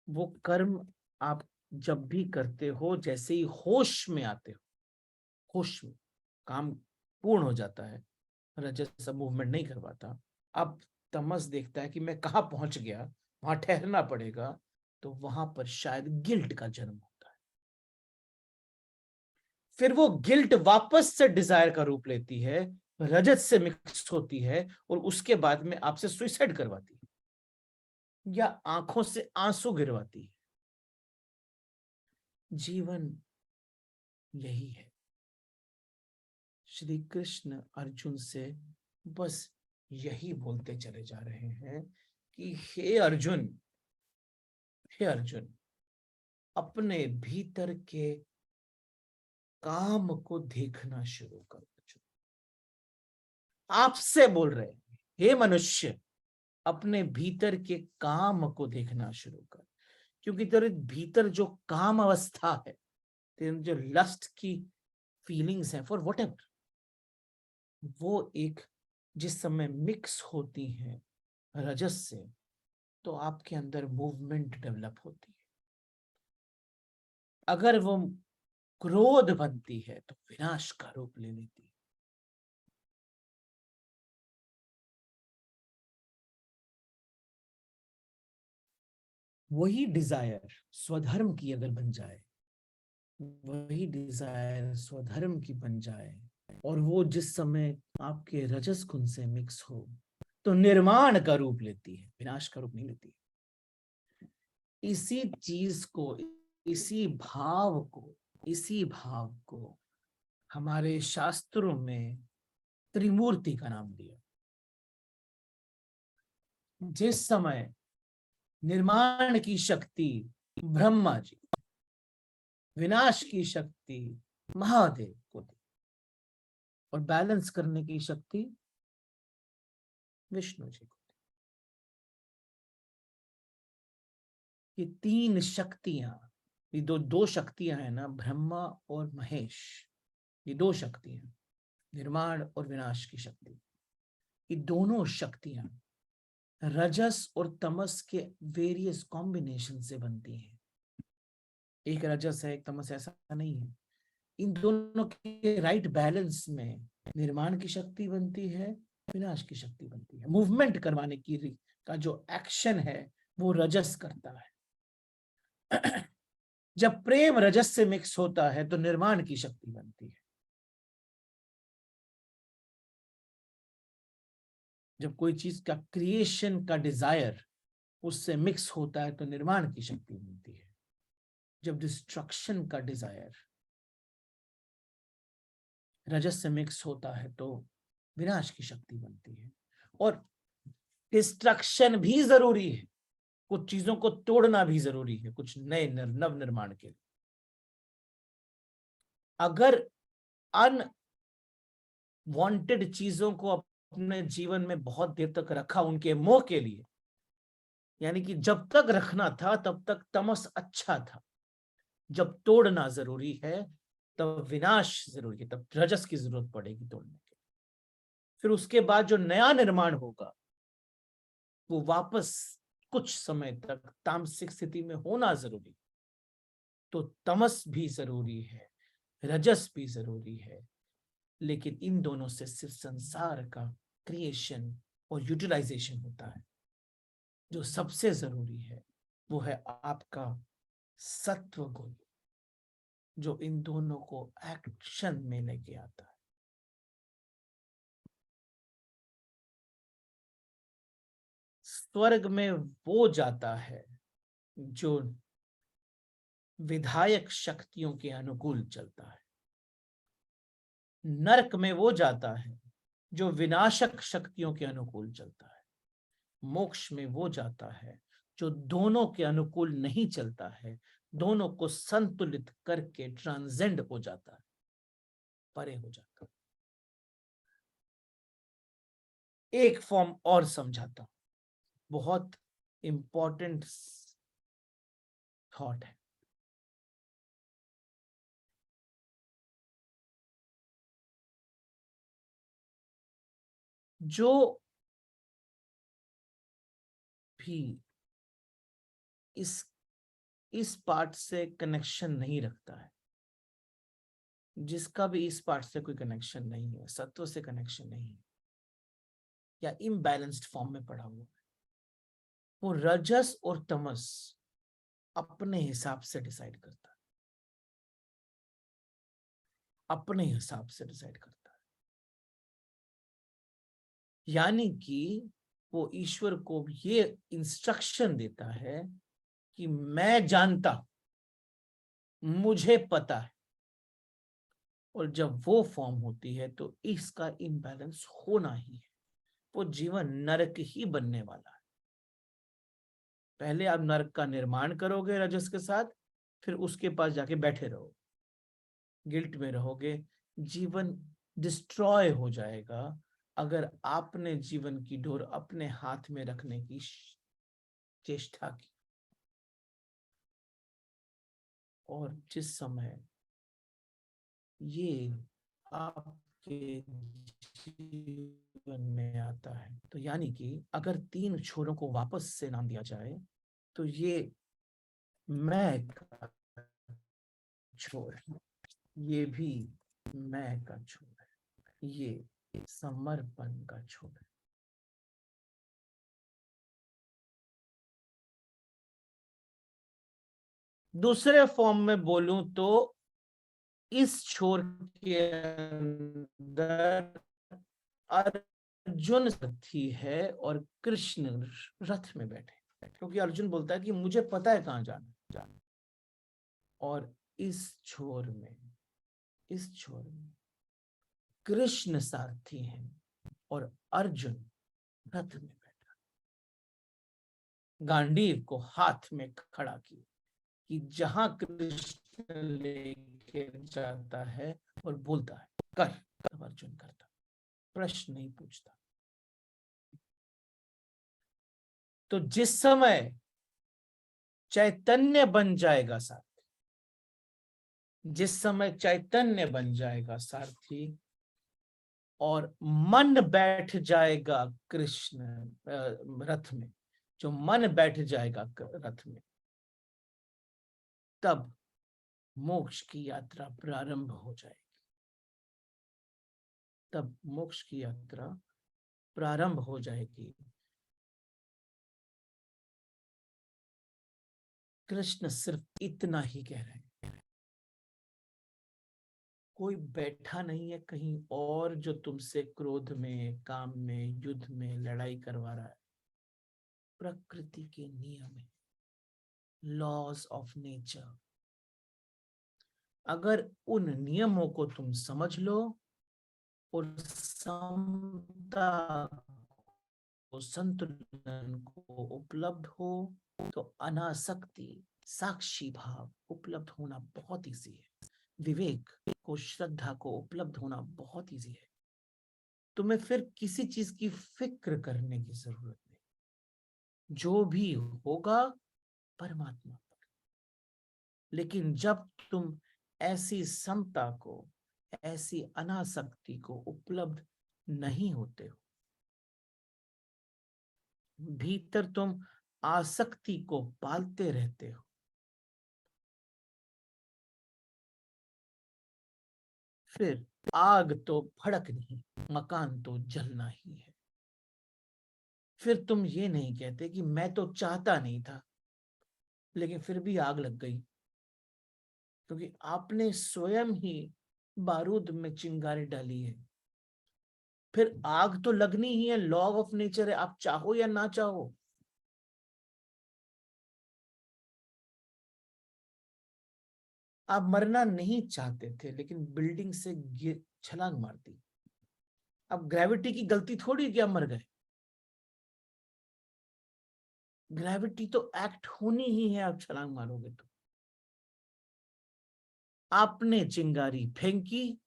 Speaker 1: वो कर्म आप जब भी करते हो, जैसे ही होश में आते हो, होश में काम पूर्ण हो जाता है, रजस मूवमेंट नहीं करवाता, अब तमस देखता है कि मैं कहाँ पहुंच गया, वहां ठहरना पड़ेगा, तो वहां पर शायद गिल्ट का जन्म होता है। फिर वो गिल्ट वापस से डिजायर का रूप लेती है, रजत से मिक्स होती है और उसके बाद में आपसे सुइसाइड करवाती है या आंखों से आंसू गिरवाती है। जीवन यही है। श्री कृष्ण अर्जुन से बस यही बोलते चले जा रहे हैं कि हे अर्जुन, हे अर्जुन, अपने भीतर के काम को देखना शुरू कर दो। आपसे बोल रहे हैं, हे मनुष्य, अपने भीतर के काम को देखना शुरू कर, क्योंकि तेरे भीतर जो काम अवस्था है, तेरे जो लस्ट की फीलिंग्स है फॉर वट एवर, वो एक जिस समय मिक्स होती है रजस से, तो आपके अंदर मूवमेंट डेवलप होती है। अगर वो क्रोध बनती है तो विनाश का रूप ले लेती है। वही डिजायर स्वधर्म की अगर बन जाए, वही डिजायर स्वधर्म की बन जाए, और वो जिस समय आपके रजस गुण से मिक्स हो, तो निर्माण का रूप लेती है, विनाश का रूप नहीं लेती। इसी चीज को, इसी भाव को, इसी भाव को हमारे शास्त्रों में त्रिमूर्ति का नाम दिया। जिस समय निर्माण की शक्ति ब्रह्मा जी, विनाश की शक्ति महादेव को दी, और बैलेंस करने की शक्ति विष्णु जी को दी। ये तीन शक्तियां, ये दो शक्तियां हैं ना, ब्रह्मा और महेश, ये दो शक्तियां, निर्माण और विनाश की शक्ति, ये दोनों शक्तियां रजस और तमस के वेरियस कॉम्बिनेशन से बनती हैं। एक रजस है एक तमस, ऐसा नहीं है। इन दोनों के राइट बैलेंस में निर्माण की शक्ति बनती है, विनाश की शक्ति बनती है। मूवमेंट करवाने की का जो एक्शन है वो रजस करता है। जब प्रेम रजस से मिक्स होता है तो निर्माण की शक्ति बनती है। जब कोई चीज का क्रिएशन का डिजायर उससे मिक्स होता है तो निर्माण की शक्ति बनती है। जब डिस्ट्रक्शन का डिजायर रजस से मिक्स होता है तो विनाश की शक्ति बनती है। और डिस्ट्रक्शन भी जरूरी है, कुछ चीजों को तोड़ना भी जरूरी है, कुछ नए नव निर्माण के लिए। अगर अनवांटेड चीजों को अपने जीवन में बहुत देर तक रखा उनके मोह के लिए, यानी कि जब तक रखना था तब तक तमस अच्छा था, जब तोड़ना जरूरी है तब विनाश जरूरी है, तब रजस की जरूरत पड़ेगी तोड़ने के लिए। फिर उसके बाद जो नया निर्माण होगा वो वापस कुछ समय तक तामसिक स्थिति में होना जरूरी। तो तमस भी जरूरी है, रजस भी जरूरी है, लेकिन इन दोनों से सिर्फ संसार का क्रिएशन और यूटिलाइजेशन होता है। जो सबसे जरूरी है वो है आपका सत्व गुण, जो इन दोनों को एक्शन में लेके आता है। स्वर्ग में वो जाता है जो विधायक शक्तियों के अनुकूल चलता है, नरक में वो जाता है जो विनाशक शक्तियों के अनुकूल चलता है, मोक्ष में वो जाता है जो दोनों के अनुकूल नहीं चलता है, दोनों को संतुलित करके ट्रांसेंड हो जाता है, परे हो जाता है। एक फॉर्म और समझाता हूं, बहुत इंपॉर्टेंट थॉट है। जो भी इस पार्ट से कनेक्शन नहीं रखता है, जिसका भी इस पार्ट से कोई कनेक्शन नहीं है, सत्व से कनेक्शन नहीं है, या इम्बैलेंस्ड फॉर्म में पड़ा हुआ है, वो रजस और तमस अपने हिसाब से डिसाइड करता है, अपने हिसाब से डिसाइड करता है। यानी कि वो ईश्वर को ये इंस्ट्रक्शन देता है कि मैं जानता, मुझे पता है, और जब वो फॉर्म होती है तो इसका इम्बैलेंस होना ही है। वो जीवन नरक ही बनने वाला है। पहले आप नरक का निर्माण करोगे रजस के साथ, फिर उसके पास जाके बैठे रहो, गिल्ट में रहोगे, जीवन डिस्ट्रॉय हो जाएगा अगर आपने जीवन की डोर अपने हाथ में रखने की चेष्टा की। और जिस समय ये आपके जीवन में आता है, तो यानी कि अगर 3 छोरों को वापस से नाम दिया जाए, तो ये मैं का छोर है, ये भी मैं का छोर है, ये समर्पण का छोर है। दूसरे फॉर्म में बोलूं तो इस छोर के अंदर अर्जुन सारथी है और कृष्ण रथ में बैठे, क्योंकि अर्जुन बोलता है कि मुझे पता है कहां जाना। और इस छोर में कृष्ण सारथी हैं और अर्जुन रथ में बैठा, गांडीव को हाथ में खड़ा किया कि जहां कृष्ण लेके जाता है और बोलता है कर, तब अर्जुन करता, प्रश्न नहीं पूछता। तो जिस समय चैतन्य बन जाएगा सारथी, जिस समय चैतन्य बन जाएगा सारथी और मन बैठ जाएगा कृष्ण रथ में, जो मन बैठ जाएगा रथ में, तब मोक्ष की यात्रा प्रारंभ हो जाएगी। तब मोक्ष की यात्रा प्रारंभ हो जाएगी। कृष्ण सिर्फ इतना ही कह रहे हैं, कोई बैठा नहीं है कहीं और जो तुमसे क्रोध में, काम में, युद्ध में लड़ाई करवा रहा है। प्रकृति के नियम है, लॉज ऑफ नेचर। अगर उन नियमों को तुम समझ लो और समता को, संतुलन को उपलब्ध हो, तो अनासक्ति, साक्षी भाव उपलब्ध होना बहुत ईजी है। विवेक को, श्रद्धा को उपलब्ध होना बहुत ईजी है। तुम्हें फिर किसी चीज की फिक्र करने की जरूरत नहीं, जो भी होगा परमात्मा पर। लेकिन जब तुम ऐसी समता को, ऐसी अनासक्ति को उपलब्ध नहीं होते हो, भीतर तुम आसक्ति को पालते रहते हो, फिर आग तो भड़कनी, मकान तो जलना ही है। फिर तुम ये नहीं कहते कि मैं तो चाहता नहीं था, लेकिन फिर भी आग लग गई, क्योंकि आपने स्वयं ही बारूद में चिंगारी डाली है। फिर आग तो लगनी ही है, लॉ ऑफ नेचर है, आप चाहो या ना चाहो। आप मरना नहीं चाहते थे, लेकिन बिल्डिंग से छलांग मार दी। अब ग्रेविटी की गलती थोड़ी कि आप मर गए, ग्रेविटी तो एक्ट होनी ही है, आप छलांग मारोगे तो। आपने चिंगारी फेंकी,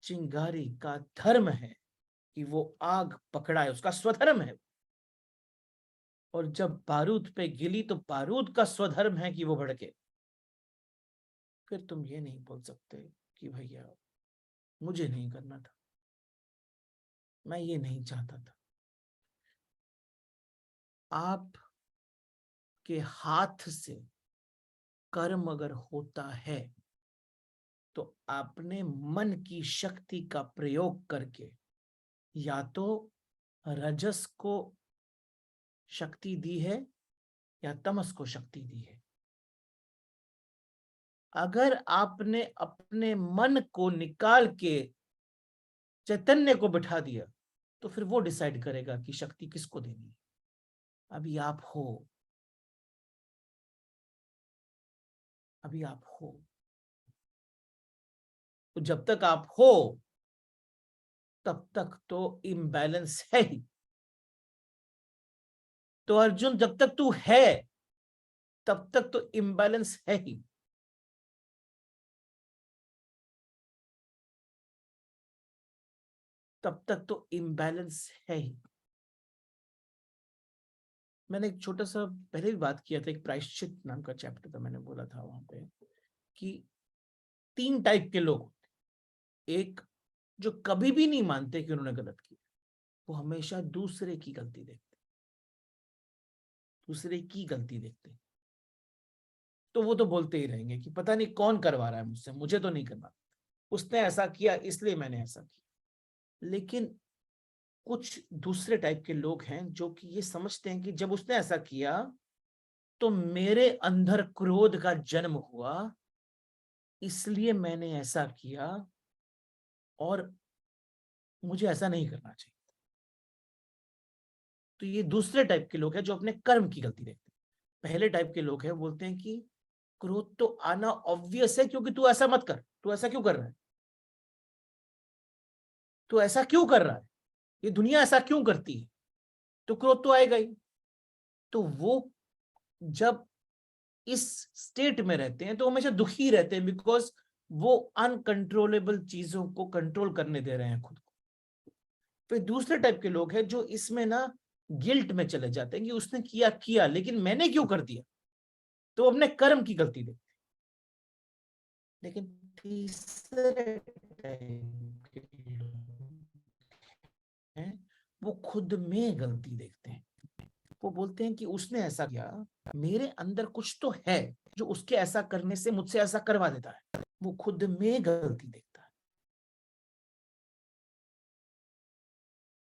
Speaker 1: चिंगारी का धर्म है कि वो आग पकड़ाए, उसका स्वधर्म है। और जब बारूद पे गिली तो बारूद का स्वधर्म है कि वो भड़के। फिर तुम ये नहीं बोल सकते कि भैया मुझे नहीं करना था, मैं ये नहीं चाहता था। आप के हाथ से कर्म अगर होता है, तो आपने मन की शक्ति का प्रयोग करके या तो रजस को शक्ति दी है या तमस को शक्ति दी है। अगर आपने अपने मन को निकाल के चैतन्य को बिठा दिया, तो फिर वो डिसाइड करेगा कि शक्ति किसको देनी है। अभी आप हो, अभी आप हो, तो जब तक आप हो तब तक तो इम्बैलेंस है ही। तो अर्जुन, जब तक तू है तब तक तो इम्बैलेंस है ही। तब तक तो इम्बैलेंस है ही। मैंने एक छोटा सा पहले भी बात किया था, एक प्रायश्चित नाम का चैप्टर था, मैंने बोला था वहां पे कि 3 टाइप के लोग होते हैं। एक जो कभी भी नहीं मानते कि उन्होंने गलत किया, वो हमेशा दूसरे की गलती देखते, दूसरे की गलती देखते। तो वो तो बोलते ही रहेंगे कि पता नहीं कौन करवा रहा है मुझसे, मुझे तो नहीं करना, उसने ऐसा किया इसलिए मैंने ऐसा किया। लेकिन कुछ दूसरे टाइप के लोग हैं जो कि ये समझते हैं कि जब उसने ऐसा किया तो मेरे अंदर क्रोध का जन्म हुआ, इसलिए मैंने ऐसा किया, और मुझे ऐसा नहीं करना चाहिए। तो ये दूसरे टाइप के लोग हैं जो अपने कर्म की गलती देखते हैं। पहले टाइप के लोग हैं बोलते हैं कि क्रोध तो आना ऑब्वियस है, क्योंकि तू ऐसा मत कर, तू ऐसा क्यों कर रहा है, तू ऐसा क्यों कर रहा है, ये दुनिया ऐसा क्यों करती है, तो क्रोध तो आएगा ही। तो वो जब इस स्टेट में रहते हैं तो हमेशा दुखी रहते हैं, बिकॉज वो अनकंट्रोलेबल चीजों को कंट्रोल करने दे रहे हैं खुद को। फिर दूसरे टाइप के लोग हैं जो इसमें ना गिल्ट में चले जाते हैं कि उसने किया किया लेकिन मैंने क्यों कर दिया, तो अपने कर्म की गलती देखते हैं। लेकिन तीसरे टाइप के लोग हैं, वो खुद में गलती देखते हैं। वो बोलते हैं कि उसने ऐसा किया, मेरे अंदर कुछ तो है जो उसके ऐसा करने से मुझसे ऐसा करवा देता है। वो खुद में गलती देखता है,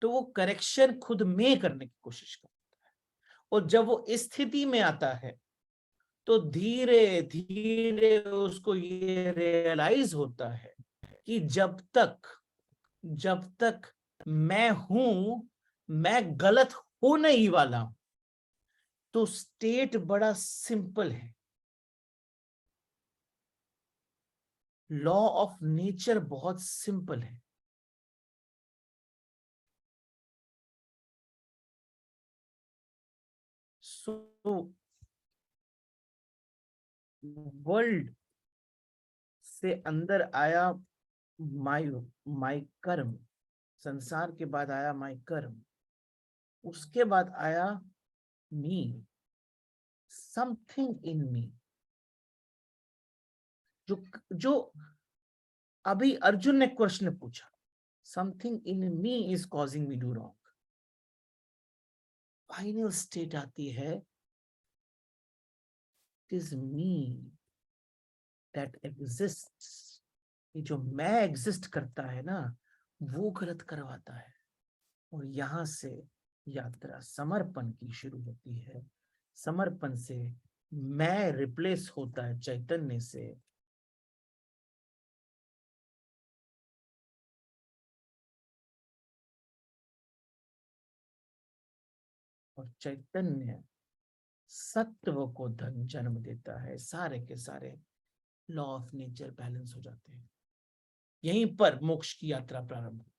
Speaker 1: तो वो करेक्शन खुद में करने की कोशिश करता है। और जब वो इस स्थिति में आता है तो धीरे धीरे उसको ये रियलाइज होता है कि जब तक मैं हूं, मैं गलत होने ही वाला हूं। तो स्टेट बड़ा सिंपल है, लॉ ऑफ नेचर बहुत सिंपल है। सो वर्ल्ड से अंदर आया माई माई कर्म, संसार के बाद आया माई कर्म, उसके बाद आया मी, समथिंग इन मी। जो जो अभी अर्जुन ने क्वेश्चन पूछा, something in me is causing me do wrong. Final state आती है, it is me that exists. ये जो मैं एग्जिस्ट करता है ना, वो गलत करवाता है। और यहां से यात्रा समर्पण की शुरू होती है। समर्पण से मैं रिप्लेस होता है चैतन्य से। और चैतन्य सत्व को धन जन्म देता है। सारे के सारे लॉ ऑफ नेचर बैलेंस हो जाते हैं। यहीं पर मोक्ष की यात्रा प्रारंभ होती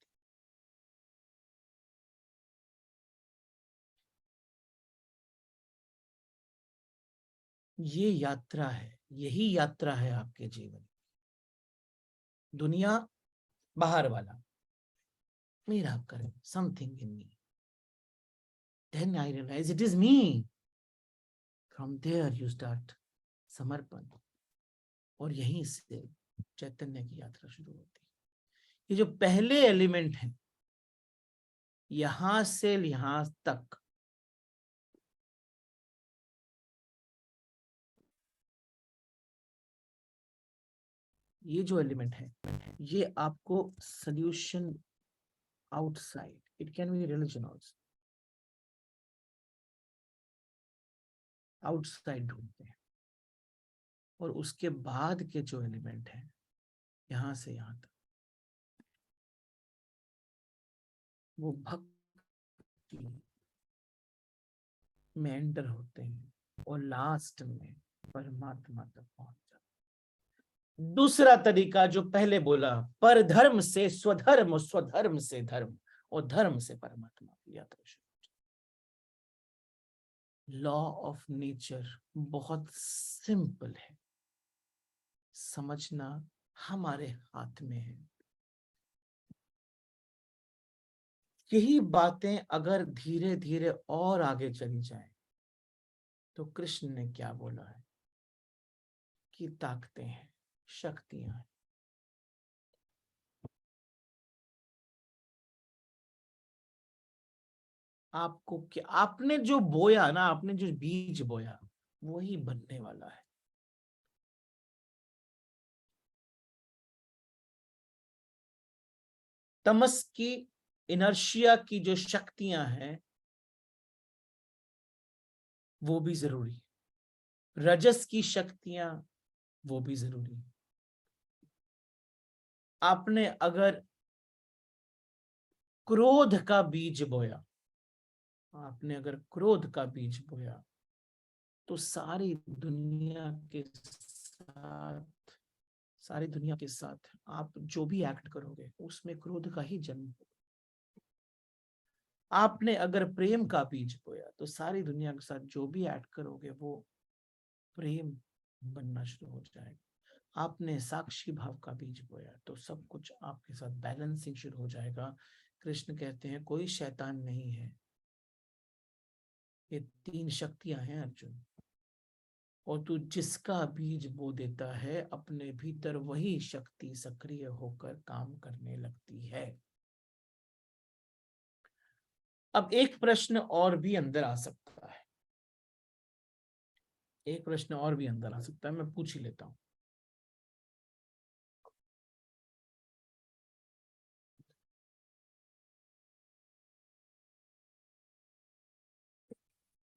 Speaker 1: है। ये यात्रा है, यही यात्रा है आपके जीवन। दुनिया बाहर वाला, मेरा कर्म, something in me, then I realize it is me. From there you start समर्पण, और यहीं से चैतन्य की यात्रा शुरू होती है। ये जो पहले एलिमेंट है, यहां से यहां तक, ये जो एलिमेंट है, ये आपको solution outside, it can be religion also, outside ढूंढते हैं। और उसके बाद के जो एलिमेंट है, यहां से यहां तक, वो भक्ति में एंटर होते हैं, और लास्ट में परमात्मा तक पहुंच जाते हैं। दूसरा तरीका जो पहले बोला, पर धर्म से स्वधर्म, स्वधर्म से धर्म, और धर्म से परमात्मा की यात्रा शुरू। लॉ ऑफ नेचर बहुत सिंपल है, समझना हमारे हाथ में है। यही बातें अगर धीरे धीरे और आगे चली जाए तो कृष्ण ने क्या बोला है कि ताकतें हैं, शक्तियां हैं। आपको क्या, आपने जो बोया ना, आपने जो बीज बोया वही बनने वाला है। तमस की, इनर्शिया की जो शक्तियां हैं वो भी जरूरी है, रजस की शक्तियां वो भी जरूरी है। आपने अगर क्रोध का बीज बोया, आपने अगर क्रोध का बीज बोया तो सारी दुनिया के साथ आप जो भी एक्ट करोगे उसमें क्रोध का ही जन्म होगा। आपने अगर प्रेम का बीज बोया तो सारी दुनिया के साथ जो भी एक्ट करोगे वो प्रेम बनना शुरू हो जाएगा। आपने साक्षी भाव का बीज बोया तो सब कुछ आपके साथ बैलेंसिंग शुरू हो जाएगा। कृष्ण कहते हैं कोई शैतान नहीं है, ये तीन शक्तियां हैं अर्जुन, और तू जिसका बीज बो देता है अपने भीतर वही शक्ति सक्रिय होकर काम करने लगती है। अब एक प्रश्न और भी अंदर आ सकता है, एक प्रश्न और भी अंदर आ सकता है, मैं पूछ ही लेता हूं।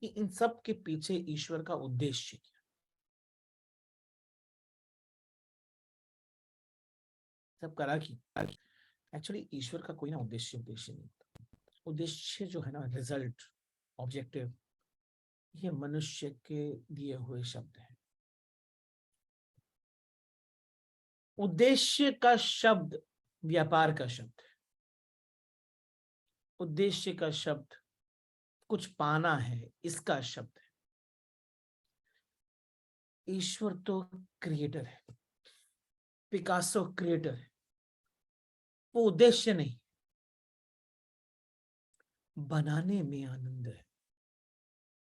Speaker 1: कि इन सब के पीछे ईश्वर का उद्देश्य क्या? सब करा कि एक्चुअली ईश्वर का कोई ना उद्देश्य नहीं होता। उद्देश्य जो है ना, रिजल्ट, ऑब्जेक्टिव, ये मनुष्य के दिए हुए शब्द हैं। उद्देश्य का शब्द व्यापार का शब्द है। उद्देश्य का शब्द कुछ पाना है, इसका शब्द है। ईश्वर तो क्रिएटर है, पिकासो क्रिएटर है, वो उद्देश्य नहीं, बनाने में आनंद है।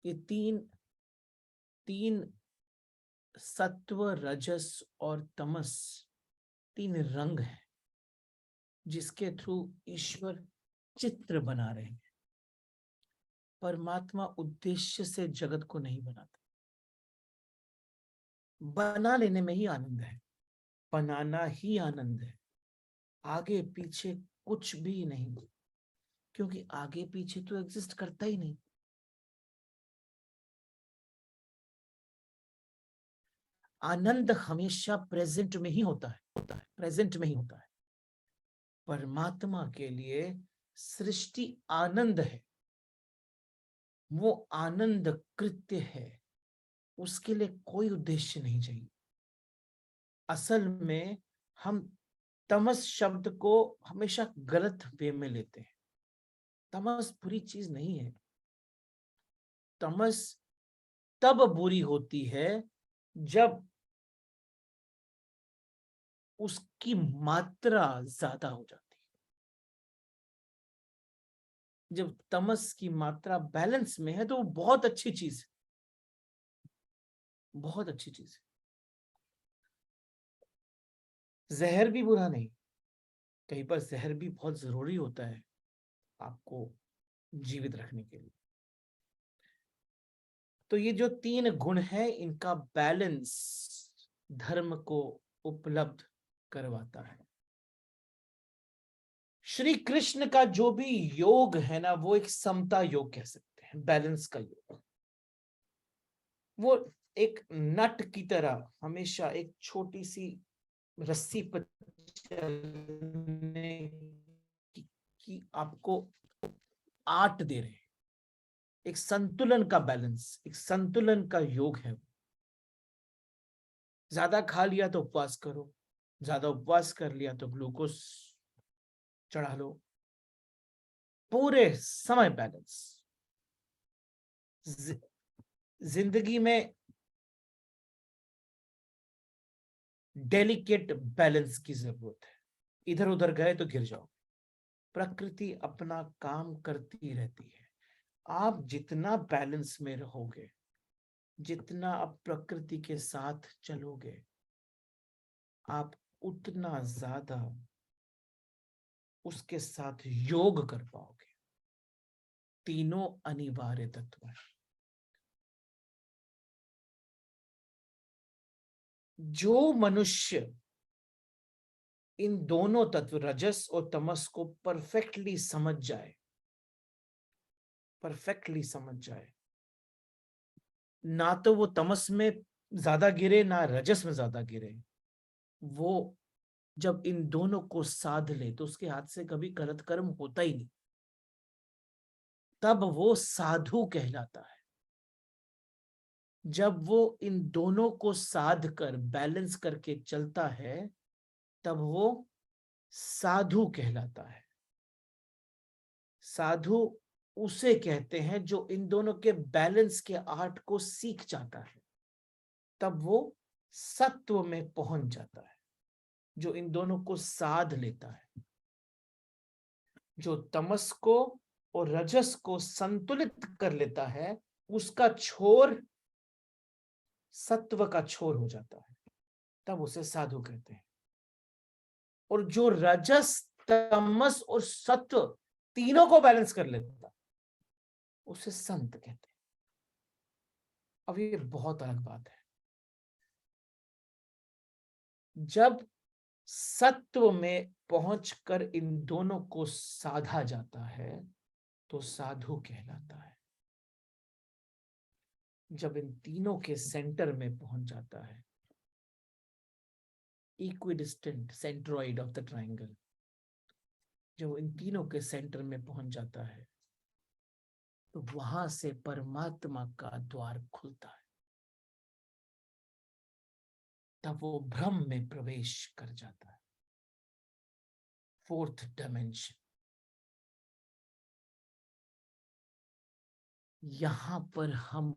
Speaker 1: ये तीन तीन सत्व, रजस और तमस, तीन रंग हैं जिसके थ्रू ईश्वर चित्र बना रहे हैं। परमात्मा उद्देश्य से जगत को नहीं बनाता, बना लेने में ही आनंद है, बनाना ही आनंद है, आगे पीछे कुछ भी नहीं, क्योंकि आगे पीछे तो एग्जिस्ट करता ही नहीं। आनंद हमेशा प्रेजेंट में ही होता है, प्रेजेंट में ही होता है। परमात्मा के लिए सृष्टि आनंद है, वो आनंद कृत्य है, उसके लिए कोई उद्देश्य नहीं चाहिए। असल में हम तमस शब्द को हमेशा गलत वे में लेते हैं। तमस बुरी चीज नहीं है। तमस तब बुरी होती है जब उसकी मात्रा ज्यादा हो जाती है। जब तमस की मात्रा बैलेंस में है तो वो बहुत अच्छी चीज है, बहुत अच्छी चीज है। जहर भी बुरा नहीं, कहीं पर जहर भी बहुत जरूरी होता है आपको जीवित रखने के लिए। तो ये जो तीन गुण है इनका बैलेंस धर्म को उपलब्ध करवाता है। श्री कृष्ण का जो भी योग है ना, वो एक समता योग कह सकते हैं, बैलेंस का योग। वो एक नट की तरह हमेशा एक छोटी सी रस्सी पर चलने की आपको आट दे रहे हैं। एक संतुलन का बैलेंस, एक संतुलन का योग है। ज्यादा खा लिया तो उपवास करो, ज्यादा उपवास कर लिया तो ग्लूकोज चढ़ा लो, पूरे समय बैलेंस। जिंदगी में डेलिकेट बैलेंस की जरूरत है। इधर उधर गए तो गिर जाओ। प्रकृति अपना काम करती रहती है। आप जितना बैलेंस में रहोगे, जितना आप प्रकृति के साथ चलोगे, आप उतना ज्यादा उसके साथ योग कर पाओगे। तीनों अनिवार्य तत्व हैं। जो मनुष्य इन दोनों तत्व रजस और तमस को परफेक्टली समझ जाए, ना तो वो तमस में ज्यादा गिरे ना रजस में ज्यादा गिरे, वो जब इन दोनों को साध ले तो उसके हाथ से कभी गलत कर्म होता ही नहीं। तब वो साधु कहलाता है। जब वो इन दोनों को साध कर बैलेंस करके चलता है, तब वो साधु कहलाता है। साधु उसे कहते हैं जो इन दोनों के बैलेंस के आर्ट को सीख जाता है। तब वो सत्व में पहुंच जाता है, जो इन दोनों को साध लेता है, जो तमस को और रजस को संतुलित कर लेता है। उसका छोर सत्व का छोर हो जाता है, तब उसे साधु कहते हैं। और जो रजस तमस और सत्व तीनों को बैलेंस कर लेता है, उसे संत कहते हैं। अब ये बहुत अलग बात है। जब सत्व में पहुंचकर इन दोनों को साधा जाता है तो साधु कहलाता है। जब इन तीनों के सेंटर में पहुंच जाता है, equidistant centroid of the triangle, जब इन तीनों के सेंटर में पहुंच जाता है, तो वहां से परमात्मा का द्वार खुलता है। तब वो ब्रह्म में प्रवेश कर जाता है, फोर्थ डायमेंशन। यहां पर हम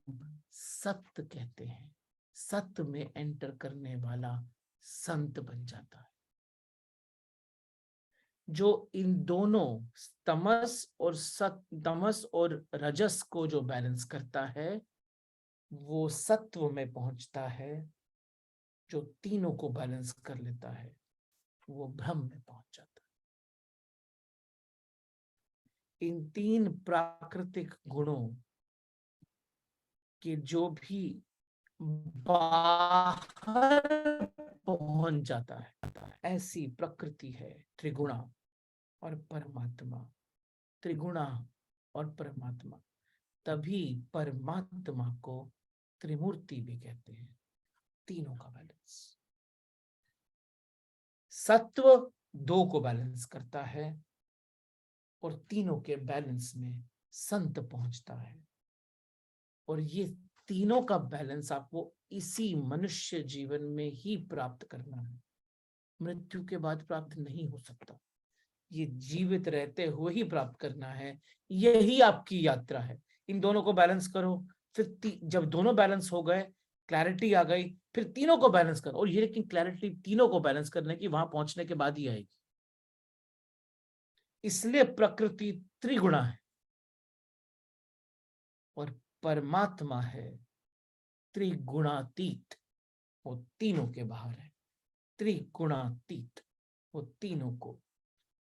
Speaker 1: सत्य कहते हैं। सत्य में एंटर करने वाला संत बन जाता है। जो इन दोनों तमस और रजस को जो बैलेंस करता है, वो सत्व में पहुंचता है। जो तीनों को बैलेंस कर लेता है, वो ब्रह्म में पहुंच जाता है। इन तीन प्राकृतिक गुणों के जो भी बाहर पहुंच जाता है, ऐसी प्रकृति है त्रिगुणा और परमात्मा। त्रिगुणा और परमात्मा, तभी परमात्मा को त्रिमूर्ति भी कहते हैं। तीनों का बैलेंस। सत्व दो को बैलेंस करता है और तीनों के बैलेंस में संत पहुंचता है। और ये तीनों का बैलेंस आपको इसी मनुष्य जीवन में ही प्राप्त करना है। मृत्यु के बाद प्राप्त नहीं हो सकता। ये जीवित रहते हुए ही प्राप्त करना है। यही आपकी यात्रा है। इन दोनों को बैलेंस करो, फिर जब दोनों बैलेंस हो गए, क्लैरिटी आ गई, फिर तीनों को बैलेंस करो। और ये लेकिन क्लैरिटी तीनों को बैलेंस करने की वहां पहुंचने के बाद ही आएगी। इसलिए प्रकृति त्रिगुणा है और परमात्मा है त्रिगुणातीत। वो तीनों के बाहर है। त्रिगुणातीत, वो तीनों को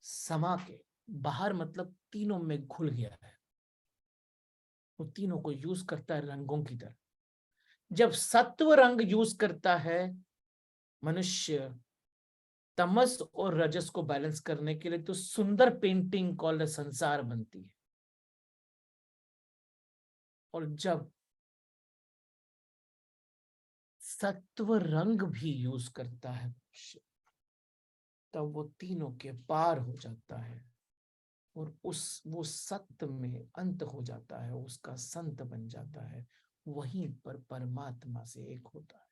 Speaker 1: समा के बाहर, मतलब तीनों में घुल गया है। वो तीनों को यूज करता है रंगों की तरह। जब सत्व रंग यूज करता है मनुष्य तमस और रजस को बैलेंस करने के लिए, तो सुंदर पेंटिंग कॉल्ड संसार बनती है। और जब सत्व रंग भी यूज करता है मनुष्य, तब वो तीनों के पार हो जाता है और वो सत्य में अंत हो जाता है, उसका संत बन जाता है। वहीं पर परमात्मा से एक होता है।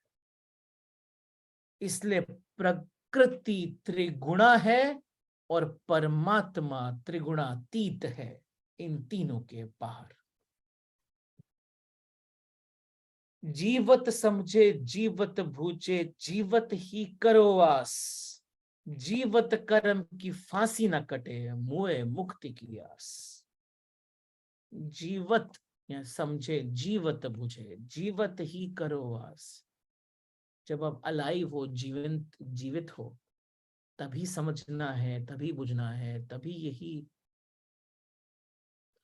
Speaker 1: इसलिए प्रकृति त्रिगुणा है और परमात्मा त्रिगुणातीत है, इन तीनों के बाहर। जीवत समझे जीवत भूजे, जीवत ही करो वास, जीवत कर्म की फांसी न कटे, मुए मुक्ति की आस। जीवत या समझे जीवत बुझे, जीवत ही करो वास। जब आप अलाइव हो, जीवित हो, तभी समझना है, तभी बुझना है, तभी यही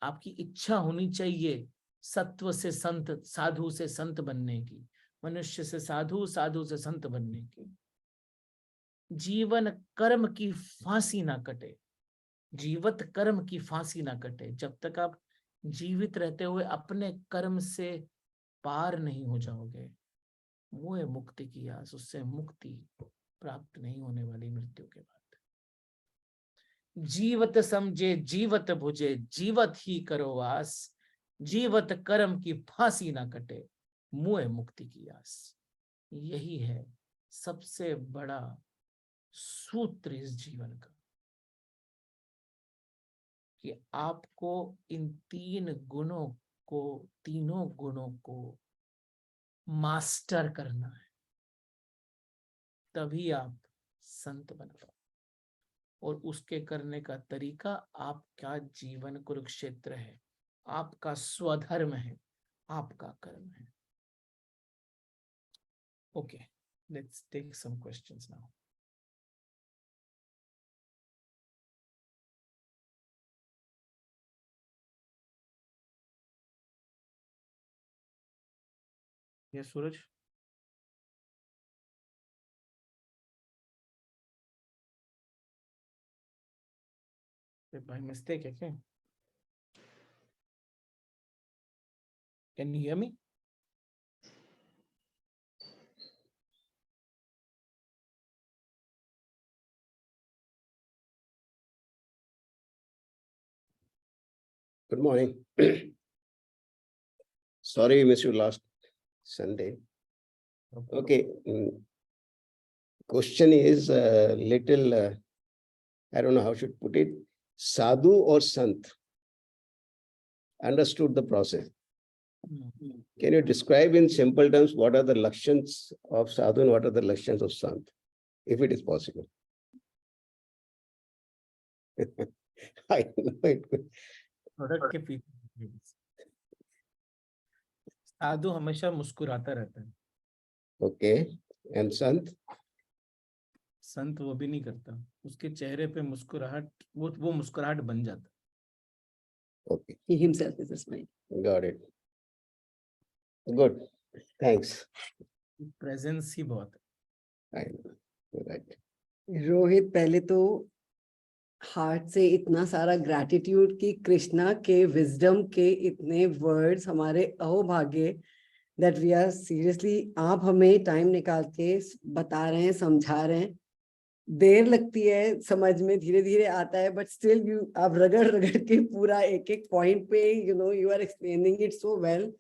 Speaker 1: आपकी इच्छा होनी चाहिए सत्व से संत, साधु से संत बनने की, मनुष्य से साधु, साधु से संत बनने की। जीवन कर्म की फांसी ना कटे, जीवत कर्म की फांसी ना कटे। जब तक आप जीवित रहते हुए अपने कर्म से पार नहीं हो जाओगे, वो है मुक्ति की आस, उससे मुक्ति प्राप्त नहीं होने वाली मृत्यु के बाद। जीवत समझे जीवत बुझे, जीवत ही करो वास, जीवत कर्म की फांसी ना कटे, मुए मुक्ति की आस। यही है सबसे बड़ा सूत्र इस जीवन का, कि आपको इन तीनों गुणों को मास्टर करना है, तभी आप संत बन पाओ। और उसके करने का तरीका आपका जीवन कुरुक्षेत्र है, आपका स्वधर्म है, आपका कर्म है। Okay, let's take some questions now. Yes Suraj. भाई मिस्टेक है क्या? Can you hear me?
Speaker 2: Good morning. Sorry, we missed you last Sunday. Okay. Question is little, I don't know how should put it. Sadhu or Sant? Understood the process. Can you describe in simple terms what are the Lakshans of Sadhu and what are the Lakshans of Sant, if it is possible? I know it.
Speaker 1: Product के पीछे साधु हमेशा मुस्कुराता रहता है।
Speaker 2: Okay. And Sant?
Speaker 1: संत वो भी नहीं करता, उसके चेहरे पे मुस्कुराहट, वो मुस्कुराहट बन जाता।
Speaker 2: Okay.
Speaker 3: He himself is a smile.
Speaker 2: Got it. Good. Thanks.
Speaker 1: Presence ही बहुत है।
Speaker 2: I know. Right.
Speaker 3: रोहित, पहले तो हार्ट से इतना सारा ग्रैटिट्यूड कि कृष्णा के विजडम के इतने वर्ड्स हमारे अहोभाग्य, दैट वी आर सीरियसली, आप हमें टाइम निकाल के बता रहे हैं, समझा रहे हैं। देर लगती है समझ में, धीरे धीरे आता है, बट स्टिल यू, आप रगड़ रगड़ के पूरा एक एक पॉइंट पे you are explaining it so well,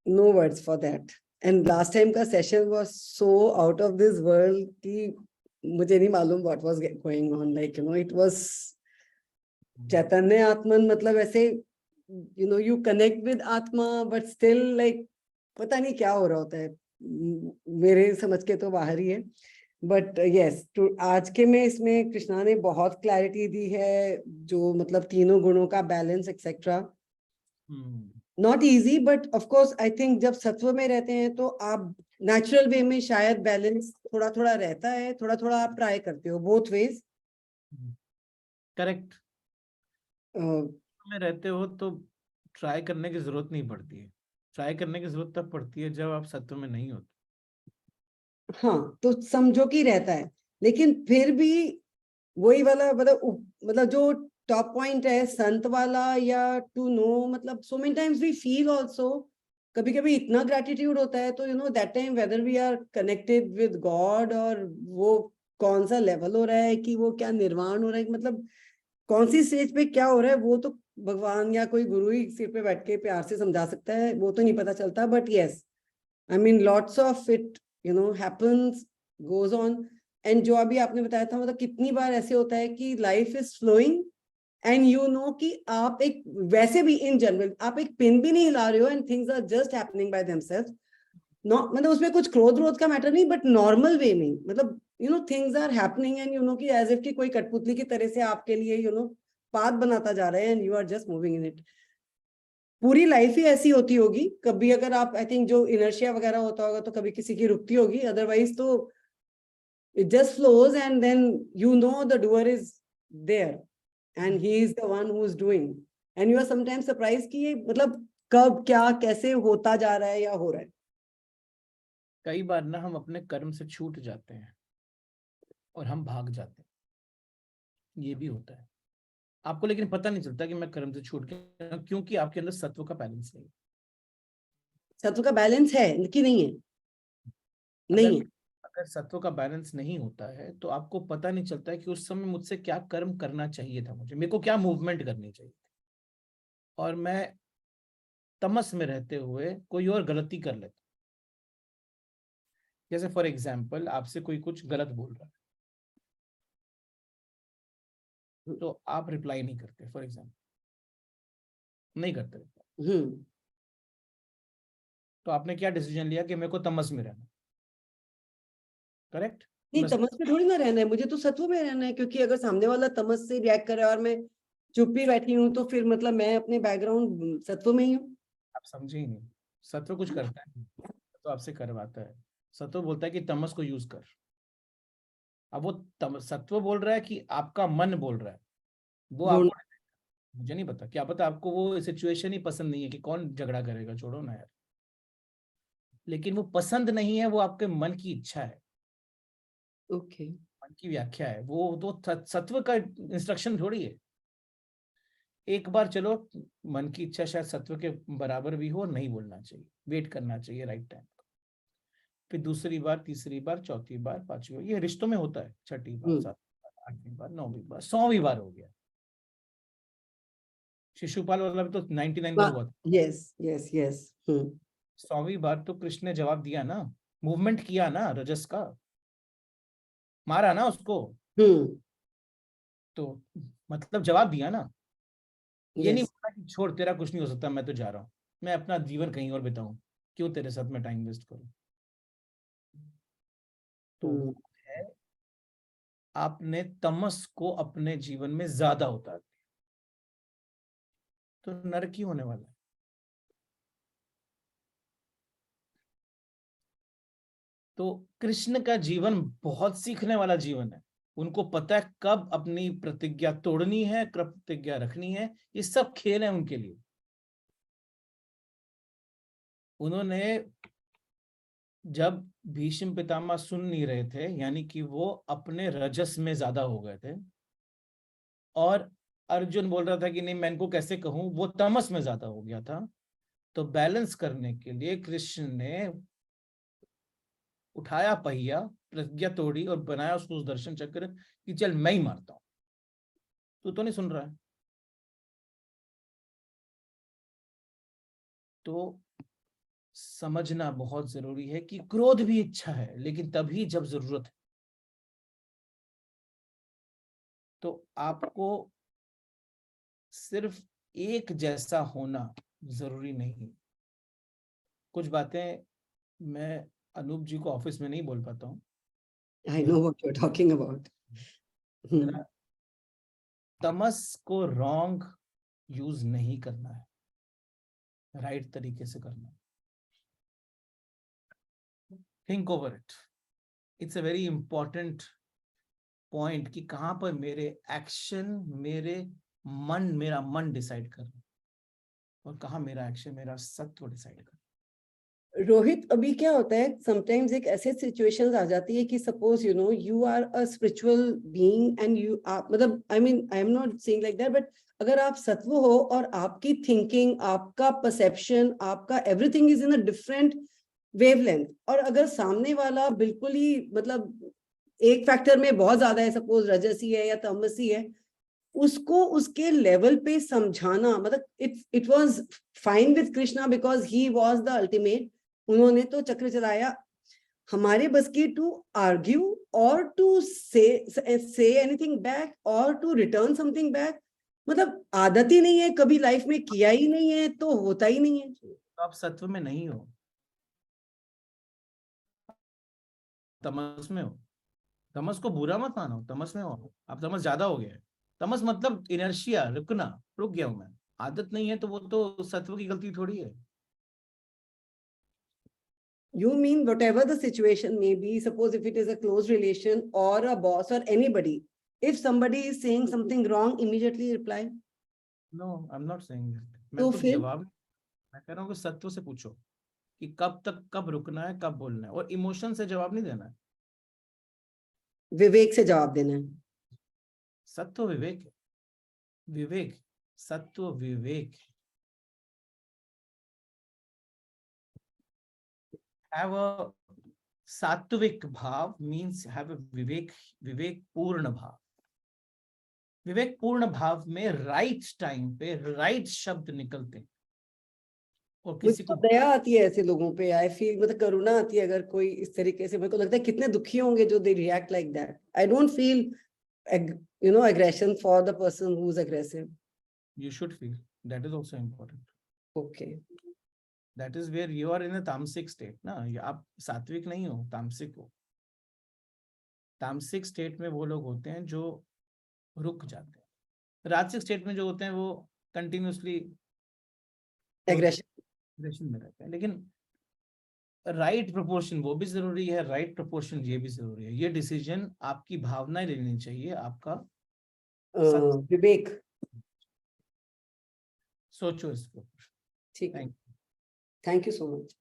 Speaker 3: no words for that. And last time का session was so out of this world कि मुझे नहीं मालूम what was going on, like it was चैतन्य आत्मन, मतलब ऐसे यू कनेक्ट विद आत्मा, बट स्टिल लाइक पता नहीं क्या हो रहा होता है, मेरे समझ के तो बाहर ही है। बट यस, आज के में इसमें कृष्णा ने बहुत क्लैरिटी दी है, जो मतलब तीनों गुणों का balance etcetera. Not easy, but of course I think जब सत्व में रहते हैं तो आप नेचुरल वे में शायद बैलेंस थोड़ा थोड़ा रहता है, थोड़ा थोड़ा आप ट्राई करते हो बोथ वेज।
Speaker 1: करेक्ट। में रहते हो तो ट्राई करने की जरूरत नहीं पड़ती है, ट्राई करने की जरूरत तब पड़ती है जब आप सत्व में नहीं होते।
Speaker 3: हाँ, तो समझो कि रहता है, लेकिन फिर भी वही वाला मतलब जो टॉप पॉइंट है संत वाला, या टू नो, मतलब so many times we feel also, कभी कभी इतना ग्रेटिट्यूड होता है, तो that time whether we are connected with God, और वो कौन सा लेवल हो रहा है, कि वो क्या निर्वाण हो रहा है, मतलब कौन सी स्टेज पे क्या हो रहा है, वो तो भगवान या कोई गुरु ही सिर पे बैठ के प्यार से समझा सकता है, वो तो नहीं पता चलता। But yes, I mean lots of it happens, goes on. And जो अभी आपने बताया था, मतलब कितनी बार ऐसे होता है कि लाइफ इज फ्लोइंग एंड कि आप एक, वैसे भी इन जनरल आप एक पिन भी नहीं हिला रहे हो, and things are just happening by themselves, मतलब उसमें कुछ क्रोध का मैटर नहीं, बट नॉर्मल वे में, मतलब थिंग्स आर हैपनिंग एंड कि एज इफ कि कोई कठपुतली की तरह से आपके लिए पाथ बनाता जा रहा है and you are just moving in it. पूरी लाइफ ही ऐसी होती होगी, कभी अगर आप आई थिंक जो इनर्शिया वगैरह होता होगा तो कभी किसी की रुकती होगी, अदरवाइज तो it just flows and then the doer is there and he is the one who is doing and you are sometimes surprised कि ये मतलब कब क्या कैसे होता जा रहा है या हो रहा है।
Speaker 1: कई बार ना हम अपने कर्म से छूट जाते हैं और हम भाग जाते हैं, ये भी होता है आपको, लेकिन पता नहीं चलता कि मैं कर्म से छूट गया, क्योंकि आपके अंदर सत्व का बैलेंस नहीं है।
Speaker 3: सत्व का बैलेंस है कि नहीं है? नहीं है।
Speaker 1: अगर सत्व का बैलेंस नहीं होता है तो आपको पता नहीं चलता है कि उस समय मुझसे क्या कर्म करना चाहिए था, मेरे को क्या मूवमेंट करनी चाहिए थी, और मैं तमस में रहते हुए कोई और गलती कर लेता। जैसे फॉर एग्जाम्पल आपसे कोई कुछ गलत बोल रहा है तो आप रिप्लाई नहीं करते, फॉर एग्जाम्पल नहीं करते, तो आपने क्या डिसीजन लिया कि मेरे को तमस में रहना, करेक्ट?
Speaker 3: नहीं, तमस में थोड़ी ना रहना है, मुझे तो सत्व में रहना है, क्योंकि अगर सामने वाला तमस से रिएक्ट करे और मैं चुप ही बैठी हूँ तो फिर मतलब मैं अपने बैकग्राउंड सत्व में ही हूँ।
Speaker 1: आप समझे ही नहीं, सत्व कुछ करता है तो आपसे करवाता है। सत्व बोलता है कि तमस को यूज कर। अब वो सत्व बोल रहा है कि आपका मन बोल रहा है, वो आपको, मुझे नहीं पता, क्या पता आपको वो सिचुएशन ही पसंद नहीं है कि कौन झगड़ा करेगा, छोड़ो ना यार, लेकिन वो पसंद नहीं है, वो आपके मन की इच्छा है,
Speaker 3: ओके,
Speaker 1: मन की व्याख्या है, वो तो सत्व का इंस्ट्रक्शन थोड़ी है। एक बार चलो मन की इच्छा शायद सत्व के बराबर भी हो, नहीं बोलना चाहिए, वेट करना चाहिए राइट टाइम, फिर दूसरी बार, तीसरी बार, चौथी बार, पांचवी बार, ये रिश्तों में होता है, छठी बार, सातवीं बार, आठवीं बार, नौवीं बार, 100वीं बार हो गया। शिशुपाल वाला भी तो 99 बार हुआ था।
Speaker 3: Yes yes yes.
Speaker 1: 100वीं बार तो कृष्ण ने जवाब दिया ना, मूवमेंट किया ना रजस का, मारा ना उसको, तो मतलब जवाब दिया ना। ये नहीं बोला कि छोड़ तेरा कुछ नहीं हो सकता, मैं तो जा रहा हूँ, मैं अपना जीवन कहीं और बिताऊं, क्यों तेरे साथ में टाइम वेस्ट करूं। तो वो है, आपने तमस को अपने जीवन में ज्यादा उतार दिया तो नरक ही होने वाला है। तो कृष्ण का जीवन बहुत सीखने वाला जीवन है, उनको पता है कब अपनी प्रतिज्ञा तोड़नी है, कब प्रतिज्ञा रखनी है, ये सब खेल है उनके लिए। उन्होंने जब भीष्म पितामह सुन नहीं रहे थे, यानी कि वो अपने रजस में ज्यादा हो गए थे, और अर्जुन बोल रहा था कि नहीं मैं इनको कैसे कहूं, वो तमस में ज्यादा हो गया था, तो बैलेंस करने के लिए कृष्ण ने उठाया पहिया, प्रतिज्ञा तोड़ी और बनाया उसको सुदर्शन चक्र कि चल मैं ही मारता हूं, तू तो नहीं सुन रहा है। तो समझना बहुत जरूरी है कि क्रोध भी इच्छा है, लेकिन तभी जब जरूरत है। तो आपको सिर्फ एक जैसा होना जरूरी नहीं। कुछ बातें मैं अनूप जी को ऑफिस में नहीं बोल पाता हूँ।
Speaker 3: I know what you're talking about.
Speaker 1: तमस को रॉन्ग यूज नहीं करना है, राइट तरीके से करना है। Think over it, it's a very important point कि कहां पर मेरे एक्शन, मेरा मन डिसाइड कर रहा है और कहां मेरा एक्शन, मेरा सत्व डिसाइड कर।
Speaker 3: रोहित, अभी क्या होता है समटाइम्स एक ऐसे सिचुएशंस आ जाती है कि suppose you are a spiritual being and you मतलब I am not saying like that, but अगर आप सत्व हो और आपकी थिंकिंग, आपका परसेप्शन, आपका everything is in a different wavelength, और अगर सामने वाला बिल्कुल ही मतलब एक फैक्टर में बहुत ज्यादा है, सपोज रजसी है या तमसी है, उसको उसके लेवल पे समझाना, मतलब it was fine with Krishna because he was the ultimate. उन्होंने तो चक्र चलाया, हमारे बस की टू आर्ग्यू और टू से एनीथिंग बैक और टू रिटर्न समथिंग बैक, मतलब आदत ही नहीं है, कभी लाइफ में किया ही नहीं है, तो होता ही नहीं है।
Speaker 1: तो आप सत्व में नहीं हो, तमस में हो। तमस को बुरा मत मानो, तमस में हो आप, तमस ज्यादा हो गया है। तमस मतलब इनर्शिया, रुकना, रुक गया हूं मैं, आदत नहीं है, तो वो तो सत्व की गलती थोड़ी है।
Speaker 3: You mean whatever the situation may be, suppose if it is a close relation or a boss or anybody, if somebody is saying something wrong, immediately reply.
Speaker 1: No, I am not saying that. मैं
Speaker 3: तो
Speaker 1: तो
Speaker 3: फिर
Speaker 1: जवाब, मैं कह रहा हूँ कि सत्व से पूछो कि कब तक, कब रुकना है, कब बोलना है, और इमोशन से जवाब नहीं देना है।
Speaker 3: विवेक से जवाब देना है।
Speaker 1: सत्व विवेक है। विवेक, सत्व विवेक। हैव अ सात्विक भाव मीन्स हैव अ विवेक, विवेक पूर्ण भाव। विवेक पूर्ण भाव में राइट टाइम पे राइट शब्द निकलते हैं, और किसी
Speaker 3: मुझे
Speaker 1: को
Speaker 3: दया आती है ऐसे लोगों पे, आई फील, मतलब करुणा आती है अगर कोई इस तरीके से, मेरे को लगता है कितने दुखी होंगे जो they react like that. I don't feel aggression for the person who's aggressive.
Speaker 1: you should feel, that is also important.
Speaker 3: Okay.
Speaker 1: That is where you are in a तामसिक state ना, आप सात्विक नहीं हो, तामसिक हो। तामसिक स्टेट में वो लोग होते हैं जो रुक जाते हैं। राजसिक स्टेट में जो होते हैं वो कंटिन्यूसली
Speaker 3: एग्रेशन
Speaker 1: में रहते हैं। लेकिन राइट प्रोपोर्शन वो भी जरूरी है, राइट प्रोपोर्शन ये भी जरूरी है। ये डिसीजन आपकी भावनाएं लेनी चाहिए, आपका
Speaker 3: विवेक।
Speaker 1: सोचो इसको।
Speaker 3: ठीक है,
Speaker 1: thank
Speaker 3: thank you so much.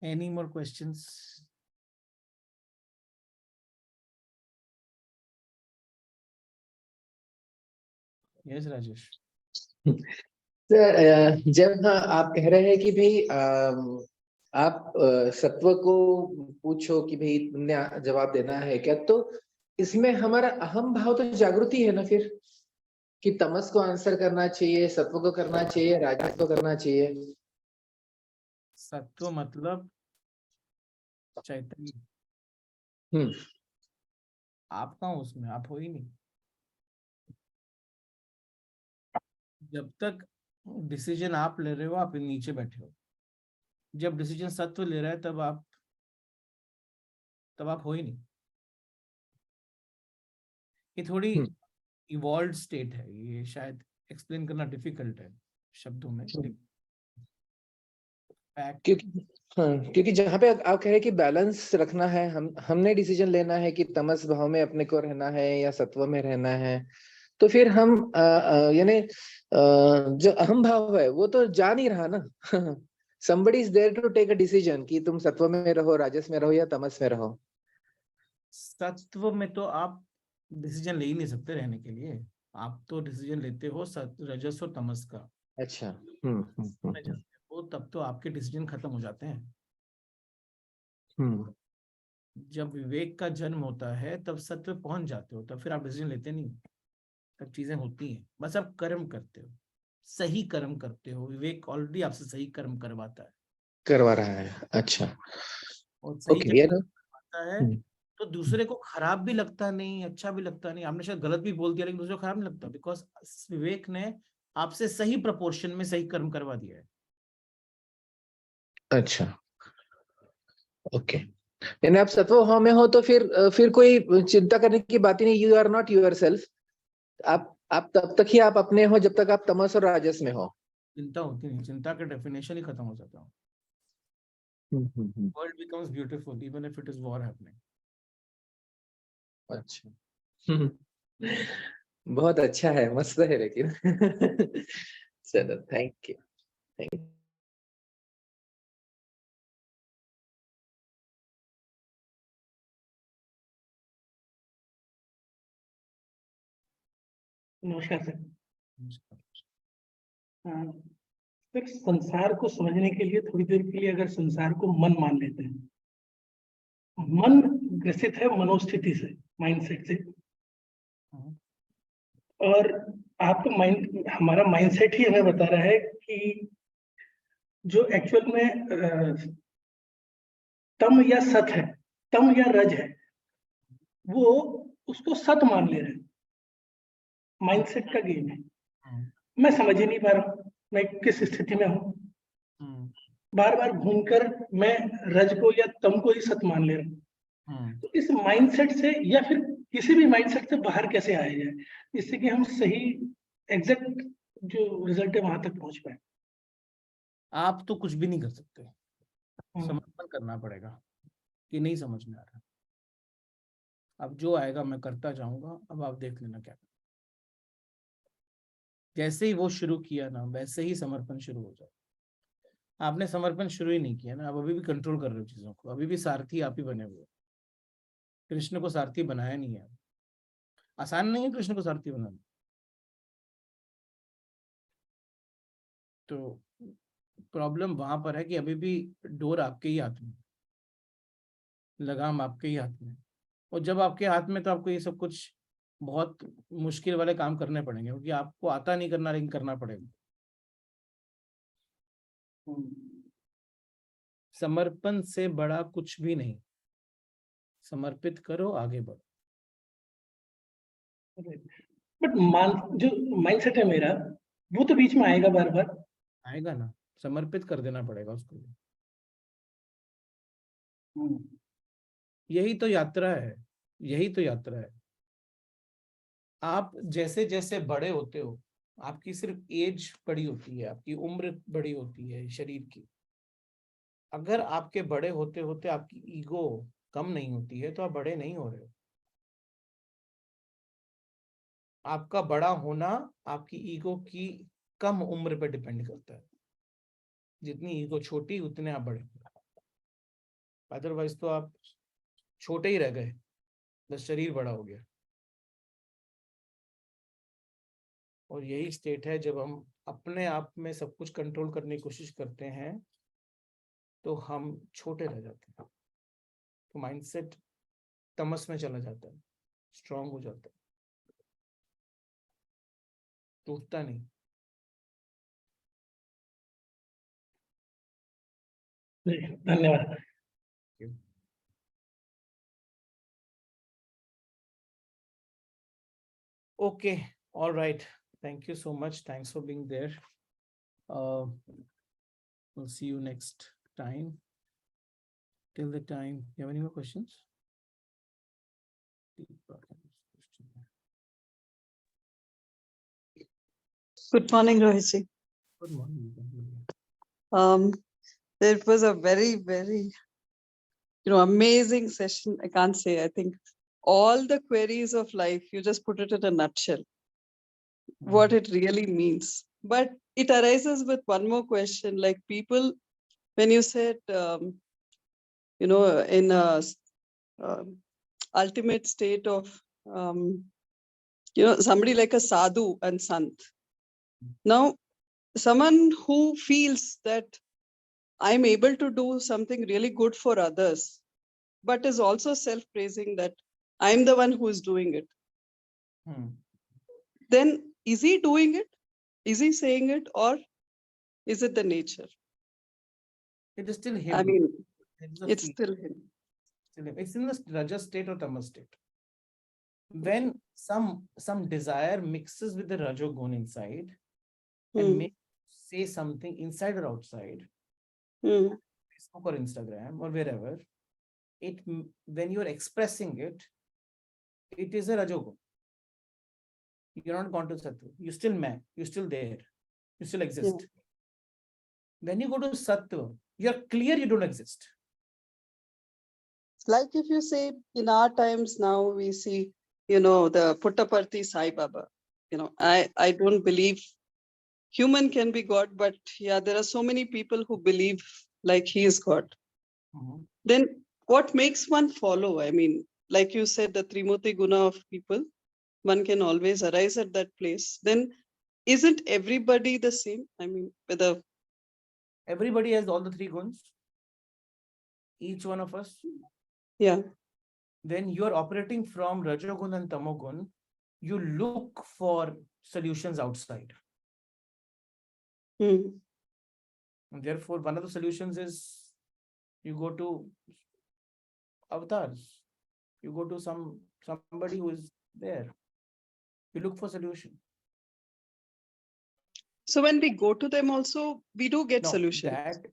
Speaker 1: Any more questions? Yes Rajesh.
Speaker 4: Sir, जब आप कह रहे हैं कि भाई आप सत्व को पूछो कि भाई तुमने जवाब देना है क्या, तो इसमें हमारा अहम भाव तो जागृति है ना फिर, कि तमस को आंसर करना चाहिए, सत्व को करना चाहिए, राजस को करना चाहिए।
Speaker 1: सत्व मतलब चैतन्य। आप कहाँ हो उसमें, आप हो ही नहीं। जब तक डिसीजन आप ले रहे हो, आप नीचे बैठे हो। जब डिसीजन सत्व ले रहा है, तब आप हो ही नहीं। ये थोड़ी इवॉल्व स्टेट है, ये शायद एक्सप्लेन करना डिफिकल्ट है शब्दों में।
Speaker 4: क्योंकि जहाँ पे आप कह रहे हैं कि बैलेंस रखना है, हमने डिसीजन लेना है कि तमस भाव में अपने को रहना है या सत्व में रहना है, तो फिर हम यानी जो अहम भाव है वो तो जा नहीं रहा ना। somebody is there to take a decision कि तुम सत्व में रहो, राजस में रहो या तमस में रहो।
Speaker 1: सत्व में तो आप डिसीजन ले ही नहीं सकते रहने के लिए। आप तो डिसीजन लेते हो रजस और तमस का।
Speaker 4: अच्छा।
Speaker 1: वो तब तो आपके डिसीजन खत्म हो जाते हैं।
Speaker 4: हम्म।
Speaker 1: जब विवेक का जन्म होता है तब सत्व पहुंच जाते हो, तब फिर आप डिसीजन लेते नहीं, तब चीजें होती हैं। बस आप कर्म करते हो, सही कर्म करते हो। विवेक ऑलरेडी आपसे सही कर्म करवाता है,
Speaker 4: करवा रहा है। अच्छा,
Speaker 1: और सही
Speaker 4: ओके।
Speaker 1: कर्म करवाता है तो दूसरे को खराब भी लगता नहीं, अच्छा भी लगता नहीं। आपने शायद गलत भी बोल दिया, लेकिन दूसरे को खराब नहीं लगता, बिकॉज विवेक ने आपसे सही प्रपोर्शन में सही कर्म करवा दिया है।
Speaker 4: अच्छा, ओके। यानी आप सत्व भाव में हो तो फिर कोई चिंता करने की बात ही नहीं। You are not yourself. आप तब तक ही आप अपने हो जब तक आप तमस और राजस में हो।
Speaker 1: चिंता होती नहीं, चिंता का डेफिनेशन ही खत्म हो जाता है। World becomes beautiful even if it is war happening.
Speaker 4: अच्छा। बहुत अच्छा है, मस्त है लेकिन। चलो, थैंक यू।
Speaker 5: नमस्कार सर। सर, संसार को समझने के लिए थोड़ी देर के लिए अगर संसार को मन मान लेते हैं, मन ग्रसित है मनोस्थिति से, माइंडसेट से, और आपका माइंड, हमारा माइंडसेट ही हमें बता रहा है कि जो एक्चुअल में तम या सत है, तम या रज है, वो उसको सत मान ले रहे हैं। माइंडसेट का गेम है।
Speaker 1: हम्म,
Speaker 5: मैं समझ ही नहीं पा रहा हूँ मैं किस स्थिति में हूँ।
Speaker 1: हम्म,
Speaker 5: बार बार घूमकर मैं रज को या तम को ही सत मान ले रहा हूँ।
Speaker 1: हम्म।
Speaker 5: तो इस माइंडसेट से या फिर किसी भी माइंडसेट से बाहर कैसे आया जाए, जिससे कि हम सही एग्जैक्ट जो रिजल्ट है वहां तक पहुंच पाए।
Speaker 1: आप तो कुछ भी नहीं कर सकते,
Speaker 5: हम्म,
Speaker 1: समर्पण करना पड़ेगा कि नहीं समझ में आ रहा। अब जो आएगा मैं करता जाऊंगा, अब आप देख लेना क्या। जैसे ही वो शुरू किया ना, वैसे ही समर्पण शुरू हो जाए। आपने समर्पण शुरू ही नहीं किया ना, आप अभी भी कंट्रोल कर रहे हो चीजों को, अभी भी सारथी आप ही बने हुए हो। कृष्ण को सारथी बनाया नहीं है। आसान नहीं है कृष्ण को सारथी बनाना। तो प्रॉब्लम वहां पर है कि अभी भी डोर आपके ही हाथ में, लगाम आपके ही हाथ में। और जब आपके हाथ में, तो आपको ये सब कुछ बहुत मुश्किल वाले काम करने पड़ेंगे, क्योंकि आपको आता नहीं करना, लेकिन करना पड़ेगा। समर्पण से बड़ा कुछ भी नहीं। समर्पित करो, आगे बढ़ो।
Speaker 5: बट जो माइंडसेट है मेरा, वो तो बीच में आएगा बार बार।
Speaker 1: आएगा ना, समर्पित कर देना पड़ेगा उसको। यही तो यात्रा है, यही तो यात्रा है। आप जैसे जैसे बड़े होते हो, आपकी सिर्फ एज बड़ी होती है, आपकी उम्र बड़ी होती है शरीर की। अगर आपके बड़े होते होते आपकी ईगो कम नहीं होती है, तो आप बड़े नहीं हो रहे हो। आपका बड़ा होना आपकी ईगो की कम उम्र पर डिपेंड करता है। जितनी ईगो छोटी, उतने आप बड़े। अदरवाइज तो आप छोटे ही रह गए, बस शरीर बड़ा हो गया। और यही स्टेट है, जब हम अपने आप में सब कुछ कंट्रोल करने की कोशिश करते हैं, तो हम छोटे रह जाते हैं। तो माइंडसेट तमस में चला जाता है, स्ट्रांग हो जाता है, टूटता नहीं।
Speaker 5: जी, धन्यवाद।
Speaker 1: Okay, all right. Thank you so much. Thanks for being there. We'll see you next time. Till the time, you have any more questions?
Speaker 6: Good morning, Rohit.
Speaker 1: Good morning.
Speaker 6: It was a very, very, amazing session. I can't say. I think all the queries of life, you just put it in a nutshell, what it really means. But it arises with one more question, like people, when you said, in a ultimate state of, somebody like a sadhu and sant. Now, someone who feels that I'm able to do something really good for others, but is also self-praising that I'm the one who is doing it. Then is he doing it? Is he saying it, or is it the nature?
Speaker 1: It is still him.
Speaker 6: I mean,
Speaker 1: It's, a
Speaker 6: it's
Speaker 1: feel.
Speaker 6: still him.
Speaker 1: Still him. It's in the Rajas state or Tamas state. When some desire mixes with the Rajogun inside and makes say something inside or outside, Facebook or Instagram or wherever, when you are expressing it, it is a Rajogun. You're not gone to Sattva. You're still man. You're still there. You still exist. When you go to Sattva, you're clear you don't exist.
Speaker 6: Like if you say in our times now, we see, the Puttaparthi Sai Baba. I don't believe human can be God, but yeah, there are so many people who believe like he is God. Then what makes one follow? I mean, like you said, the Trimurti Guna of people, one can always arise at that place. Then isn't everybody the same? I mean, whether
Speaker 1: everybody has all the three guns, each one of us.
Speaker 6: Yeah.
Speaker 1: When you are operating from Rajogun and Tamogun, you look for solutions outside. And therefore, one of the solutions is you go to avatars. You go to somebody who is there. You look for solution.
Speaker 6: So when we go to them also, we do get
Speaker 1: No,
Speaker 6: solutions.
Speaker 1: that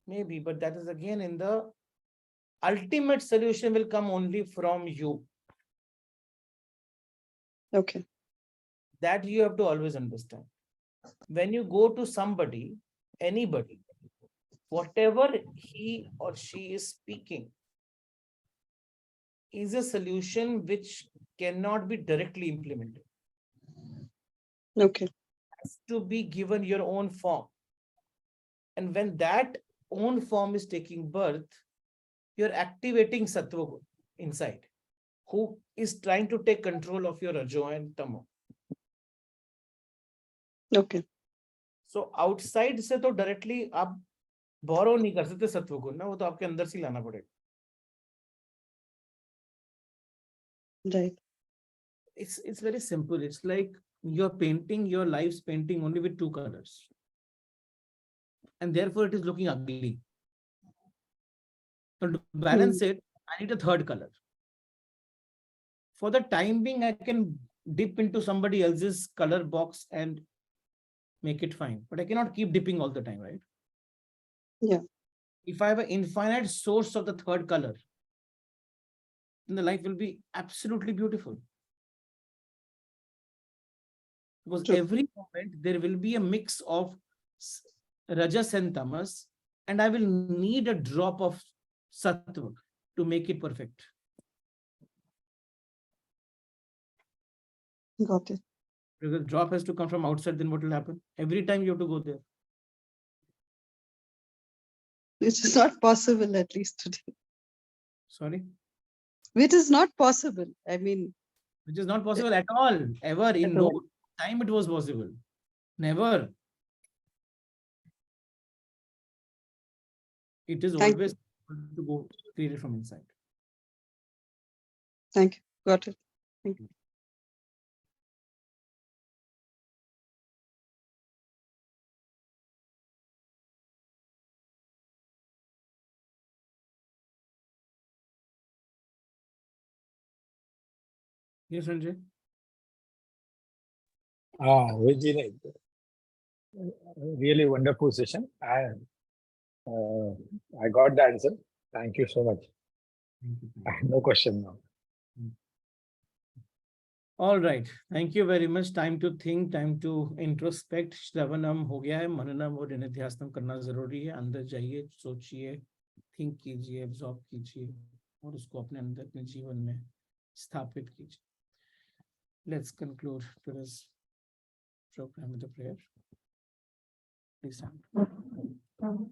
Speaker 1: maybe, but that is again in the ultimate solution will come only from you.
Speaker 6: Okay.
Speaker 1: That you have to always understand. When you go to somebody, anybody, whatever he or she is speaking is a solution which cannot be directly implemented.
Speaker 6: Okay.
Speaker 1: Has to be given your own form. And when that own form is taking birth, you're activating Sattva Guna inside, who is trying to take control of your Rajo and Tamo.
Speaker 6: Okay.
Speaker 1: So outside से तो directly आप borrow नहीं कर सकते सत्व गुण ना, वो तो आपके अंदर से लाना पड़ेगा.
Speaker 6: Right.
Speaker 1: It's very simple. It's like you're painting your life's painting only with 2 colors. And therefore it is looking ugly. So to balance it, I need a 3rd color. For the time being, I can dip into somebody else's color box and make it fine. But I cannot keep dipping all the time, right?
Speaker 6: Yeah.
Speaker 1: If I have an infinite source of the 3rd color, then the life will be absolutely beautiful. Because
Speaker 6: True.
Speaker 1: every moment there will be a mix of Rajas and Tamas, and I will need a drop of Sattva to make it perfect.
Speaker 6: Got it.
Speaker 1: Because the drop has to come from outside, then what will happen? Every time you have to go there.
Speaker 6: Which is not possible, at least today.
Speaker 1: Sorry?
Speaker 6: Which is not possible. I mean,
Speaker 1: Which is not possible at all, ever. In
Speaker 6: At
Speaker 1: no
Speaker 6: all.
Speaker 1: time it was possible. Never. It is
Speaker 6: Thank
Speaker 1: always to go created from inside.
Speaker 6: thank you. Got it. Thank you.
Speaker 1: Yes, Sanjay?
Speaker 7: Virginia, really wonderful session. I got the answer. Thank you so much. I have no question now.
Speaker 1: All right. Thank you very much. Time to think, time to introspect. श्रवणम हो गया है, मननम और निधिध्यासनम करना जरूरी है. अंदर जाइए, सोचिए, थिंक कीजिए, एब्जॉर्ब कीजिए और उसको अपने अंदर अपने जीवन में स्थापित कीजिए. Let's conclude today's program with a prayer. Please stand.